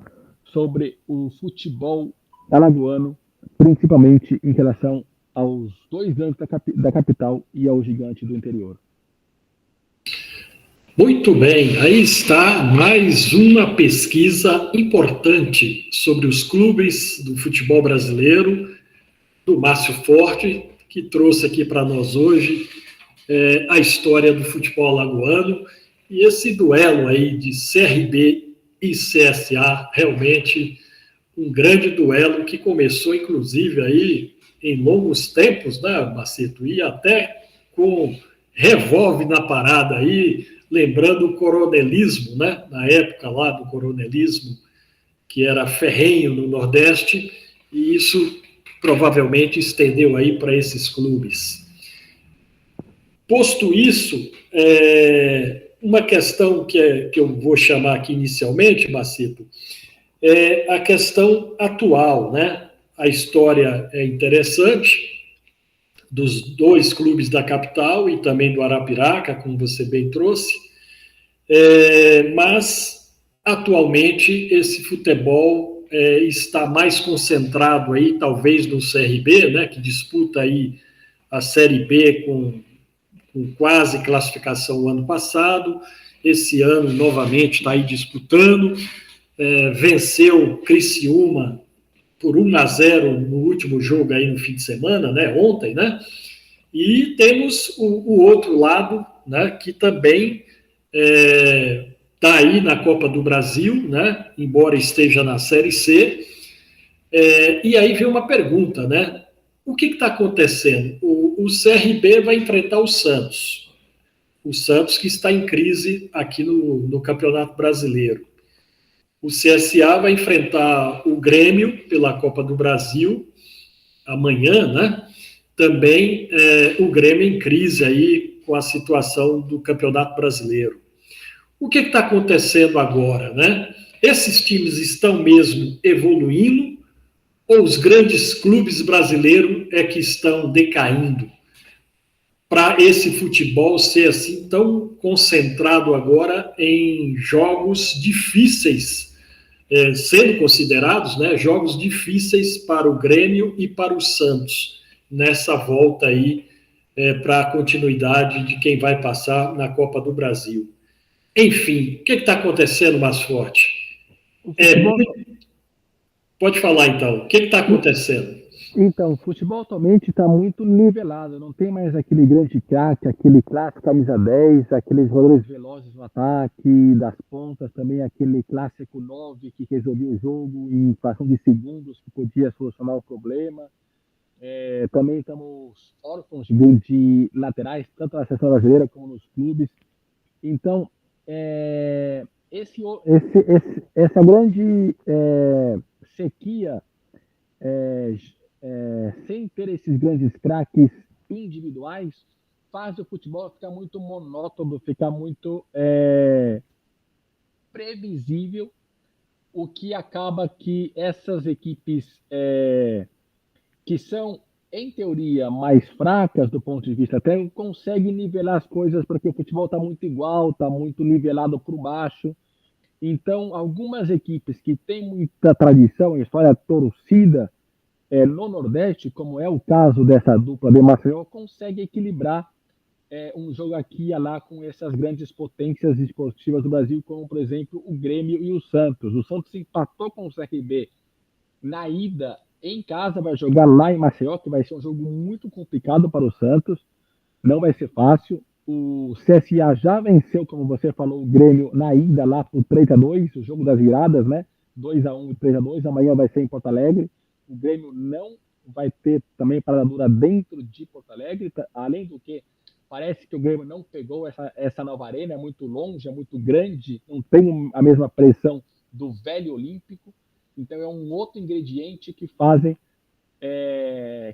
sobre o futebol alagoano, principalmente em relação aos 2 grandes da capital e ao gigante do interior. Muito bem, aí está mais uma pesquisa importante sobre os clubes do futebol brasileiro, do Márcio Forte, que trouxe aqui para nós hoje a história do futebol alagoano, e esse duelo aí de CRB e CSA, realmente um grande duelo que começou, inclusive, aí em longos tempos, né, Maceto? E até com revólver na parada aí, lembrando o coronelismo, né? Na época lá do coronelismo, que era ferrenho no Nordeste, e isso provavelmente estendeu aí para esses clubes. Posto isso, uma questão que eu vou chamar aqui inicialmente, Maceto, é a questão atual, né? A história é interessante dos 2 clubes da capital e também do Arapiraca, como você bem trouxe, mas atualmente esse futebol está mais concentrado aí, talvez no CRB, né? Que disputa aí a Série B com quase classificação o ano passado, esse ano novamente está aí disputando, venceu Criciúma por 1-0 no último jogo aí no fim de semana, né, ontem, né, e temos o outro lado, né, que também está aí na Copa do Brasil, né, embora esteja na Série C, e aí vem uma pergunta, né, o que está acontecendo? O CRB vai enfrentar o Santos que está em crise aqui no Campeonato Brasileiro. O CSA vai enfrentar o Grêmio pela Copa do Brasil amanhã, né? Também o Grêmio em crise aí com a situação do Campeonato Brasileiro. O que está acontecendo agora, né? Esses times estão mesmo evoluindo ou os grandes clubes brasileiros é que estão decaindo? para esse futebol ser assim tão concentrado agora em jogos difíceis, sendo considerados, né, jogos difíceis para o Grêmio e para o Santos, nessa volta aí para a continuidade de quem vai passar na Copa do Brasil. Enfim, o que está acontecendo, Masforte? Pode falar, então. O que está acontecendo? Então, o futebol atualmente está muito nivelado. Não tem mais aquele grande craque, aquele clássico camisa 10, aqueles jogadores velozes no ataque, das pontas, também aquele clássico 9 que resolvia o jogo em fração de segundos, que podia solucionar o problema. Também estamos órfãos de laterais, tanto na seleção brasileira como nos clubes. Então, essa grande sequia, sem ter esses grandes craques individuais, faz o futebol ficar muito monótono, ficar muito previsível, o que acaba que essas equipes que são, em teoria, mais fracas do ponto de vista técnico, conseguem nivelar as coisas, porque o futebol está muito igual, está muito nivelado por baixo. Então, algumas equipes que têm muita tradição em história torcida no Nordeste, como é o caso dessa dupla de Maceió, conseguem equilibrar um jogo aqui e lá com essas grandes potências esportivas do Brasil, como, por exemplo, o Grêmio e o Santos. O Santos empatou com o CRB na ida em casa, vai jogar lá em Maceió, que vai ser um jogo muito complicado para o Santos, não vai ser fácil. O CSA já venceu, como você falou, o Grêmio na ida lá por 3-2, o jogo das viradas, né? 2-1 e 3-2, amanhã vai ser em Porto Alegre. O Grêmio não vai ter também parada dura dentro de Porto Alegre, além do que parece que o Grêmio não pegou essa nova arena, é muito longe, é muito grande, não tem a mesma pressão do velho Olímpico. Então é um outro ingrediente que fazem,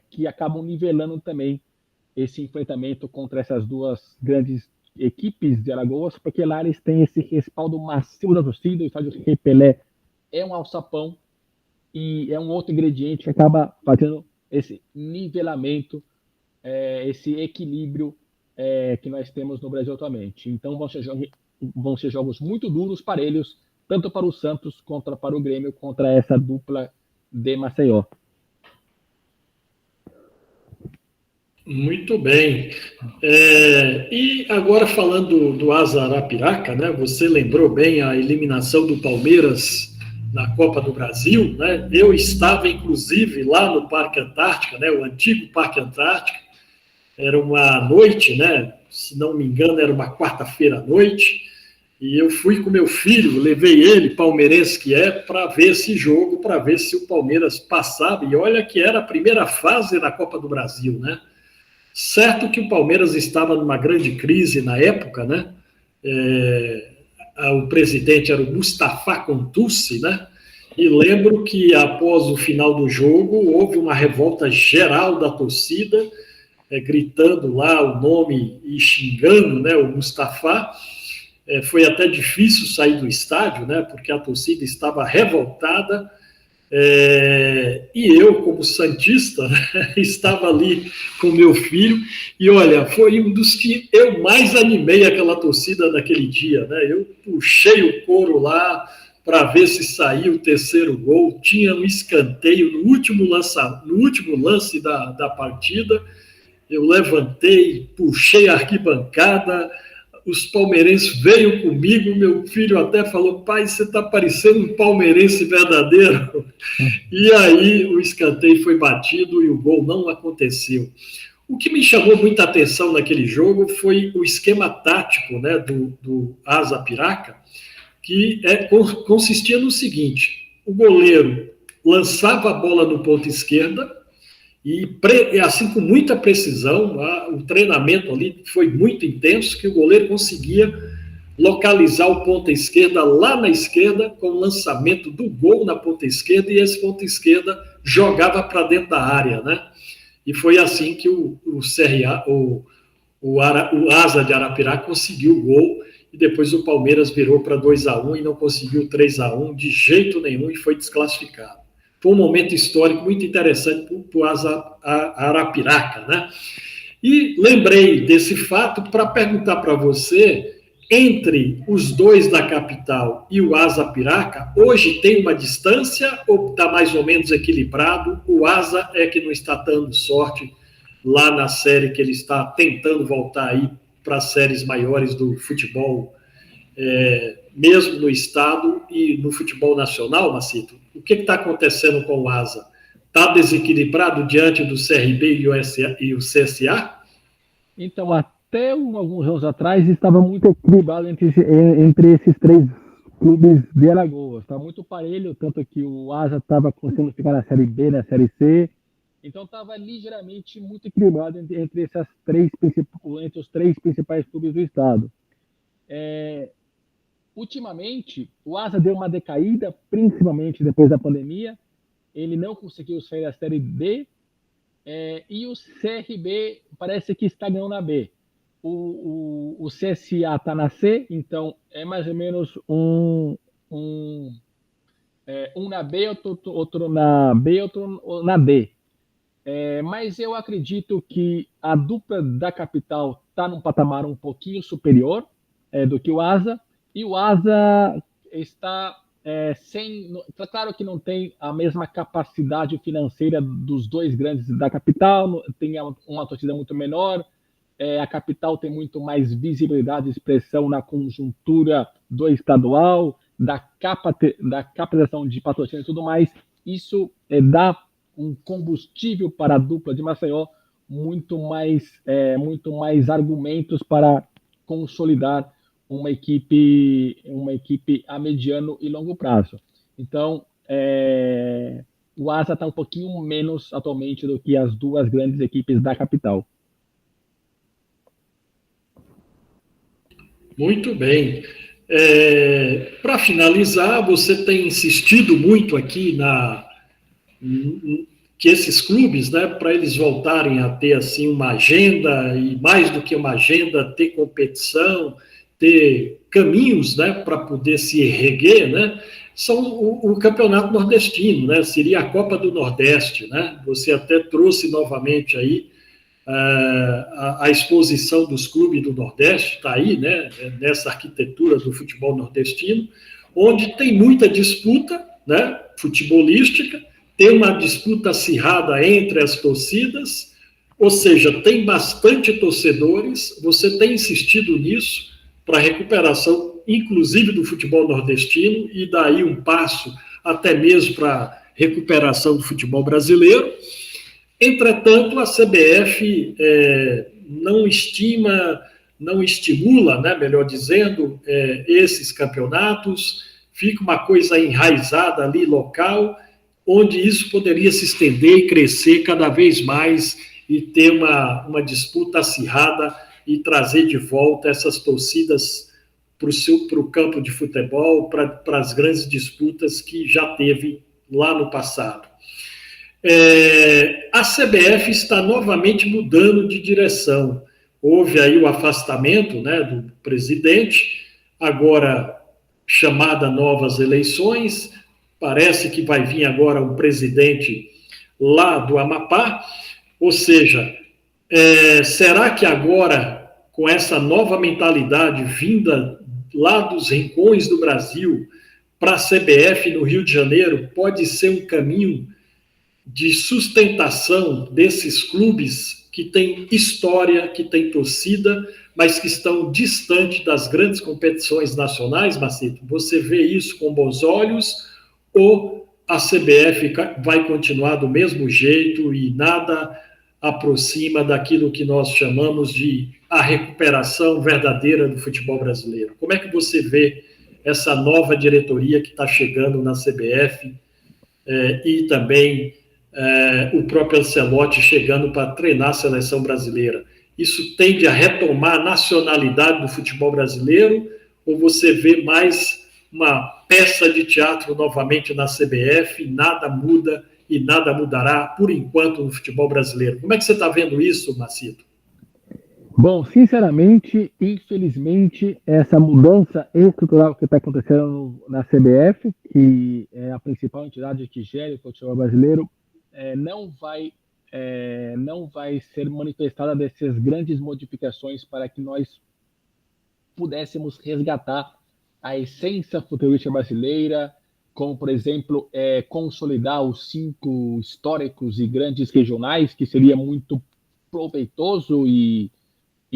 que acabam nivelando também esse enfrentamento contra essas duas grandes equipes de Alagoas, porque lá eles têm esse respaldo massivo da torcida, o estádio Rei Pelé é um alçapão, e é um outro ingrediente que acaba fazendo esse nivelamento, esse equilíbrio que nós temos no Brasil atualmente. Então vão ser jogos muito duros, parelhos, tanto para o Santos quanto para o Grêmio, contra essa dupla de Maceió. Muito bem. E agora falando do Asa Arapiraca, né? Você lembrou bem a eliminação do Palmeiras na Copa do Brasil, né? Eu estava, inclusive, lá no Parque Antártica, né? O antigo Parque Antártica. Era uma noite, né? Se não me engano, era uma quarta-feira à noite. E eu fui com meu filho, levei ele, palmeirense que é, para ver esse jogo, para ver se o Palmeiras passava. E olha que era a primeira fase da Copa do Brasil, né? Certo que o Palmeiras estava numa grande crise na época, né? O presidente era o Mustafa Contursi, né? E lembro que após o final do jogo houve uma revolta geral da torcida, gritando lá o nome e xingando, né, o Mustafa. Foi até difícil sair do estádio, né, porque a torcida estava revoltada. E eu, como santista, né, estava ali com meu filho, e olha, foi um dos que eu mais animei aquela torcida naquele dia, né? Eu puxei o couro lá para ver se saía o terceiro gol, tinha um escanteio no último lance da partida. Eu levantei, puxei a arquibancada, os palmeirenses veio comigo, meu filho até falou, pai, você está parecendo um palmeirense verdadeiro. E aí o escanteio foi batido e o gol não aconteceu. O que me chamou muita atenção naquele jogo foi o esquema tático, né, do Asa Piraca, que consistia no seguinte: o goleiro lançava a bola no ponto esquerda, e assim com muita precisão, o treinamento ali foi muito intenso, que o goleiro conseguia localizar o ponta esquerda lá na esquerda, com o lançamento do gol na ponta esquerda, e esse ponta esquerda jogava para dentro da área, né? E foi assim que o Asa de Arapiraca conseguiu o gol, e depois o Palmeiras virou para 2-1 e não conseguiu 3-1 de jeito nenhum e foi desclassificado. Foi um momento histórico muito interessante para o Asa Arapiraca, né? E lembrei desse fato para perguntar para você, entre os dois da capital e o Asa Piraca, hoje tem uma distância ou está mais ou menos equilibrado? O Asa é que não está dando sorte lá na série que ele está tentando voltar aí para as séries maiores do futebol, mesmo no estado e no futebol nacional, Macito. O que está acontecendo com o Asa? Está desequilibrado diante do CRB e o CSA? Então, até alguns anos atrás, estava muito equilibrado entre esses três clubes de Alagoas. Estava muito parelho, tanto que o Asa estava conseguindo ficar na Série B, na Série C. Então, estava ligeiramente muito equilibrado entre os três principais clubes do estado. Ultimamente, o Asa deu uma decaída, principalmente depois da pandemia. Ele não conseguiu sair da Série B, e o CRB parece que estagnou na B. O CSA está na C, então é mais ou menos um na B, outro na B, outro na D. Mas eu acredito que a dupla da capital está num patamar um pouquinho superior do que o Asa, e o Asa está claro que não tem a mesma capacidade financeira dos dois grandes da capital, tem uma torcida muito menor, a capital tem muito mais visibilidade e expressão na conjuntura do estadual, da captação de patrocínio e tudo mais. Isso dá um combustível para a dupla de Maceió, muito mais argumentos para consolidar uma equipe a mediano e longo prazo. Então, o Asa está um pouquinho menos atualmente do que as duas grandes equipes da capital. Muito bem. Para finalizar, você tem insistido muito aqui que esses clubes, né, para eles voltarem a ter assim uma agenda, e mais do que uma agenda, ter competição, ter caminhos, né, para poder se erguer, né, são o campeonato nordestino, né, seria a Copa do Nordeste, né, você até trouxe novamente aí a exposição dos clubes do Nordeste, está aí, né, nessa arquitetura do futebol nordestino, onde tem muita disputa, né, futebolística, tem uma disputa acirrada entre as torcidas, ou seja, tem bastante torcedores, você tem insistido nisso, para a recuperação, inclusive do futebol nordestino, e daí um passo até mesmo para a recuperação do futebol brasileiro. Entretanto, a CBF não estimula, né, melhor dizendo, esses campeonatos, fica uma coisa enraizada ali, local, onde isso poderia se estender e crescer cada vez mais e ter uma disputa acirrada e trazer de volta essas torcidas para o campo de futebol, para as grandes disputas que já teve lá no passado. A CBF está novamente mudando de direção. Houve aí o afastamento, né, do presidente, agora chamada novas eleições, parece que vai vir agora um presidente lá do Amapá, ou seja, será que agora, com essa nova mentalidade vinda lá dos rincões do Brasil para a CBF no Rio de Janeiro, pode ser um caminho de sustentação desses clubes que têm história, que têm torcida, mas que estão distantes das grandes competições nacionais, Macito? Você vê isso com bons olhos ou a CBF vai continuar do mesmo jeito e nada aproxima daquilo que nós chamamos de a recuperação verdadeira do futebol brasileiro? Como é que você vê essa nova diretoria que está chegando na CBF e também o próprio Ancelotti chegando para treinar a seleção brasileira? Isso tende a retomar a nacionalidade do futebol brasileiro ou você vê mais uma peça de teatro novamente na CBF, nada muda e nada mudará por enquanto no futebol brasileiro? Como é que você está vendo isso, Macito? Bom, sinceramente, infelizmente, essa mudança estrutural que está acontecendo na CBF, que é a principal entidade que gera o futebol brasileiro, não vai não vai ser manifestada dessas grandes modificações para que nós pudéssemos resgatar a essência futebolística brasileira, como, por exemplo, consolidar os 5 históricos e grandes regionais, que seria muito proveitoso e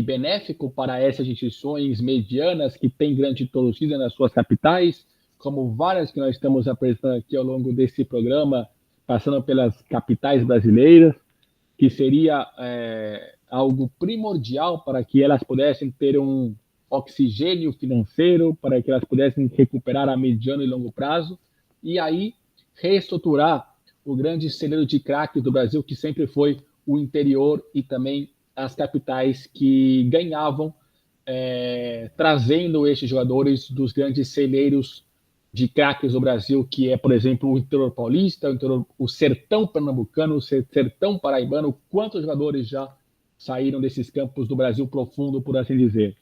benéfico para essas instituições medianas que têm grande torcida nas suas capitais, como várias que nós estamos apresentando aqui ao longo desse programa, passando pelas capitais brasileiras, que seria algo primordial para que elas pudessem ter um oxigênio financeiro, para que elas pudessem recuperar a mediano e longo prazo, e aí reestruturar o grande celeiro de craques do Brasil, que sempre foi o interior e também as capitais que ganhavam, trazendo esses jogadores dos grandes celeiros de craques do Brasil, que é, por exemplo, o interior paulista, o sertão pernambucano, o sertão paraibano. Quantos jogadores já saíram desses campos do Brasil profundo, por assim dizer?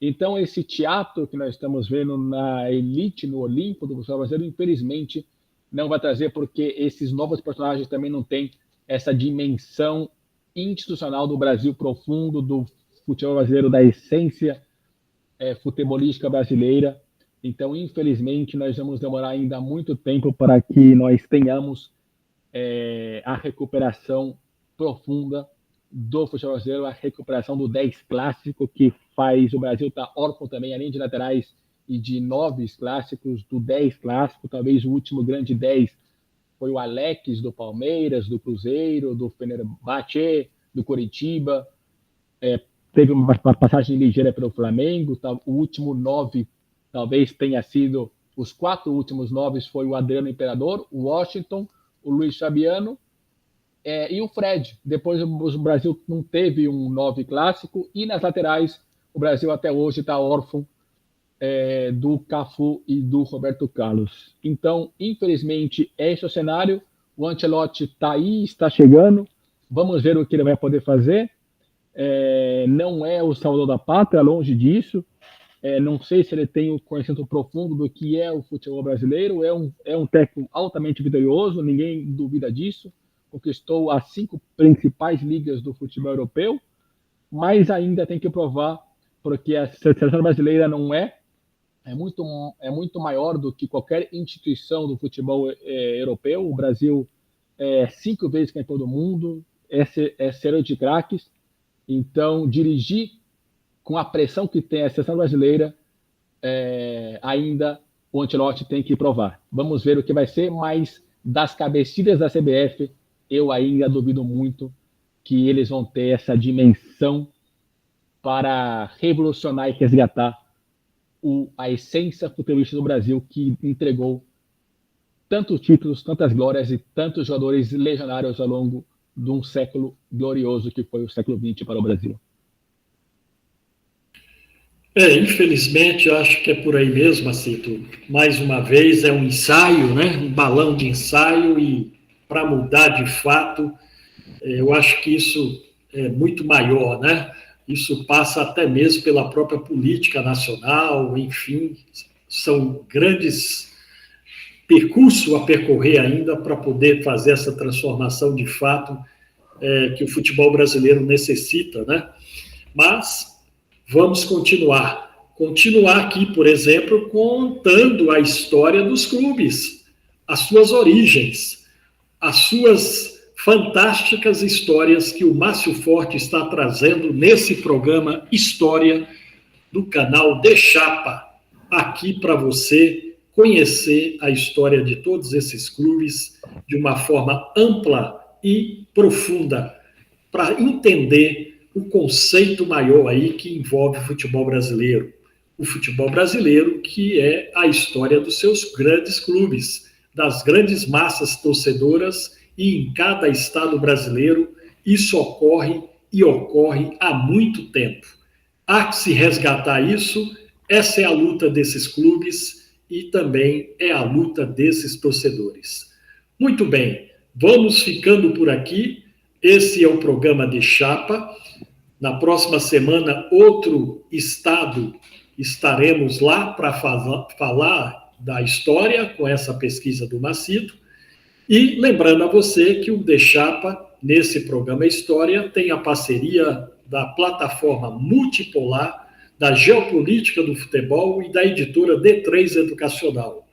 Então, esse teatro que nós estamos vendo na elite, no Olimpo do futebol brasileiro, infelizmente, não vai trazer, porque esses novos personagens também não têm essa dimensão institucional do Brasil profundo, do futebol brasileiro, da essência futebolística brasileira. Então, infelizmente, nós vamos demorar ainda muito tempo para que nós tenhamos a recuperação profunda do futebol brasileiro, a recuperação do 10 clássico, que faz o Brasil estar órfão também, além de laterais e de 9 clássicos, do 10 clássico. Talvez o último grande 10 foi o Alex do Palmeiras, do Cruzeiro, do Fenerbahçe, do Coritiba. Teve uma passagem ligeira pelo Flamengo. O último 9 talvez tenha sido, os 4 últimos 9 foi o Adriano Imperador, o Washington, o Luiz Fabiano e o Fred. Depois o Brasil não teve um 9 clássico, e nas laterais o Brasil até hoje está órfão do Cafu e do Roberto Carlos. Então, infelizmente, esse é o cenário. O Ancelotti está aí, está chegando. Vamos ver o que ele vai poder fazer. Não é o salvador da pátria, longe disso. Não sei se ele tem o conhecimento profundo do que é o futebol brasileiro. É um técnico altamente vitorioso, ninguém duvida disso. Conquistou as 5 principais ligas do futebol europeu, mas ainda tem que provar, porque a seleção brasileira não é muito maior do que qualquer instituição do futebol europeu. O Brasil é 5 vezes campeão do mundo, é celeiro de craques. Então, dirigir com a pressão que tem a seleção brasileira, ainda o Ancelotti tem que provar. Vamos ver o que vai ser, mas das cabecilhas da CBF, eu ainda duvido muito que eles vão ter essa dimensão para revolucionar e resgatar a essência futebolística do Brasil, que entregou tantos títulos, tantas glórias e tantos jogadores legionários ao longo de um século glorioso que foi o século XX para o Brasil. Infelizmente, eu acho que é por aí mesmo, Macito. Mais uma vez, é um ensaio, né? Um balão de ensaio, e para mudar de fato, eu acho que isso é muito maior, né? Isso passa até mesmo pela própria política nacional, enfim, são grandes percursos a percorrer ainda para poder fazer essa transformação de fato que o futebol brasileiro necessita, né? Mas vamos continuar aqui, por exemplo, contando a história dos clubes, as suas origens, as suas fantásticas histórias que o Márcio Forte está trazendo nesse programa História do canal De Chapa, aqui para você conhecer a história de todos esses clubes de uma forma ampla e profunda, para entender o conceito maior aí que envolve o futebol brasileiro. O futebol brasileiro, que é a história dos seus grandes clubes, das grandes massas torcedoras, e em cada estado brasileiro isso ocorre e ocorre há muito tempo. Há que se resgatar isso. Essa é a luta desses clubes e também é a luta desses torcedores. Muito bem, vamos ficando por aqui. Esse é o programa De Chapa. Na próxima semana, outro estado, estaremos lá para falar da história com essa pesquisa do Macito. E lembrando a você que o De Chapa, nesse programa História, tem a parceria da plataforma Multipolar, da Geopolítica do Futebol e da editora D3 Educacional.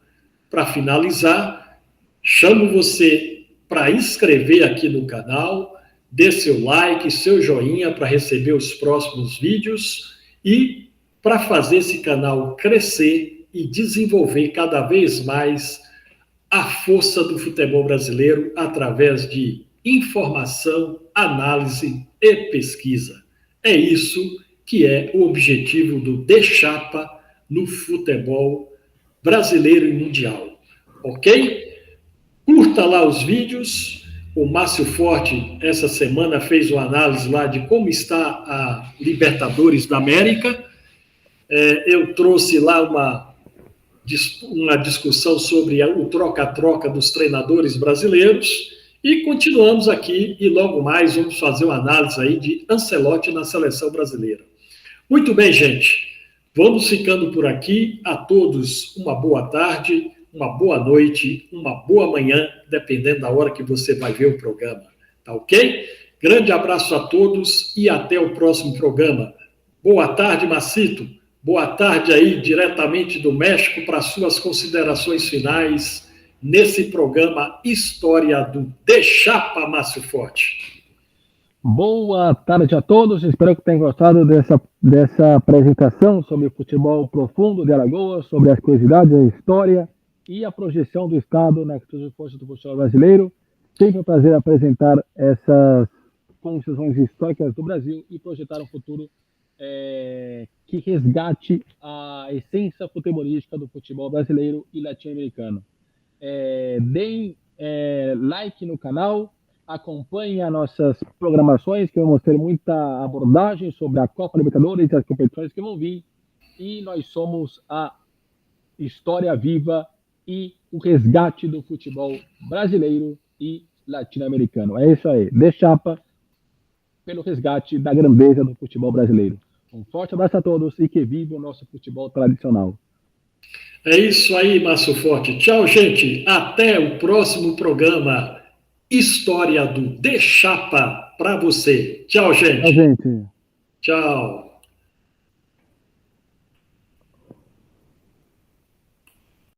Para finalizar, chamo você para inscrever aqui no canal, dê seu like, seu joinha para receber os próximos vídeos e para fazer esse canal crescer e desenvolver cada vez mais a força do futebol brasileiro através de informação, análise e pesquisa. É isso que é o objetivo do De Chapa no futebol brasileiro e mundial. Ok? Curta lá os vídeos. O Márcio Forte, essa semana, fez uma análise lá de como está a Libertadores da América. Eu trouxe lá uma discussão sobre o troca-troca dos treinadores brasileiros e continuamos aqui e logo mais vamos fazer uma análise aí de Ancelotti na seleção brasileira. Muito bem, gente. Vamos ficando por aqui. A todos uma boa tarde, uma boa noite, uma boa manhã, dependendo da hora que você vai ver o programa. Tá ok? Grande abraço a todos e até o próximo programa. Boa tarde, Macito. Boa tarde aí, diretamente do México, para suas considerações finais nesse programa História do De Chapa, Márcio Forte. Boa tarde a todos, espero que tenham gostado dessa apresentação sobre o futebol profundo de Alagoas, sobre as curiosidades, a história e a projeção do Estado na força do futebol brasileiro. Sempre um prazer apresentar essas conclusões históricas do Brasil e projetar um futuro que resgate a essência futebolística do futebol brasileiro e latino-americano. Deem like no canal, acompanhem as nossas programações, que vamos ter muita abordagem sobre a Copa Libertadores e as competições que vão vir. E nós somos a história viva e o resgate do futebol brasileiro e latino-americano. É isso aí. De Chapa pelo resgate da grandeza do futebol brasileiro. Um forte abraço a todos e que viva o nosso futebol tradicional. É isso aí, Márcio Forte. Tchau, gente. Até o próximo programa História do De Chapa para você. Tchau, gente. Tchau, gente. Tchau.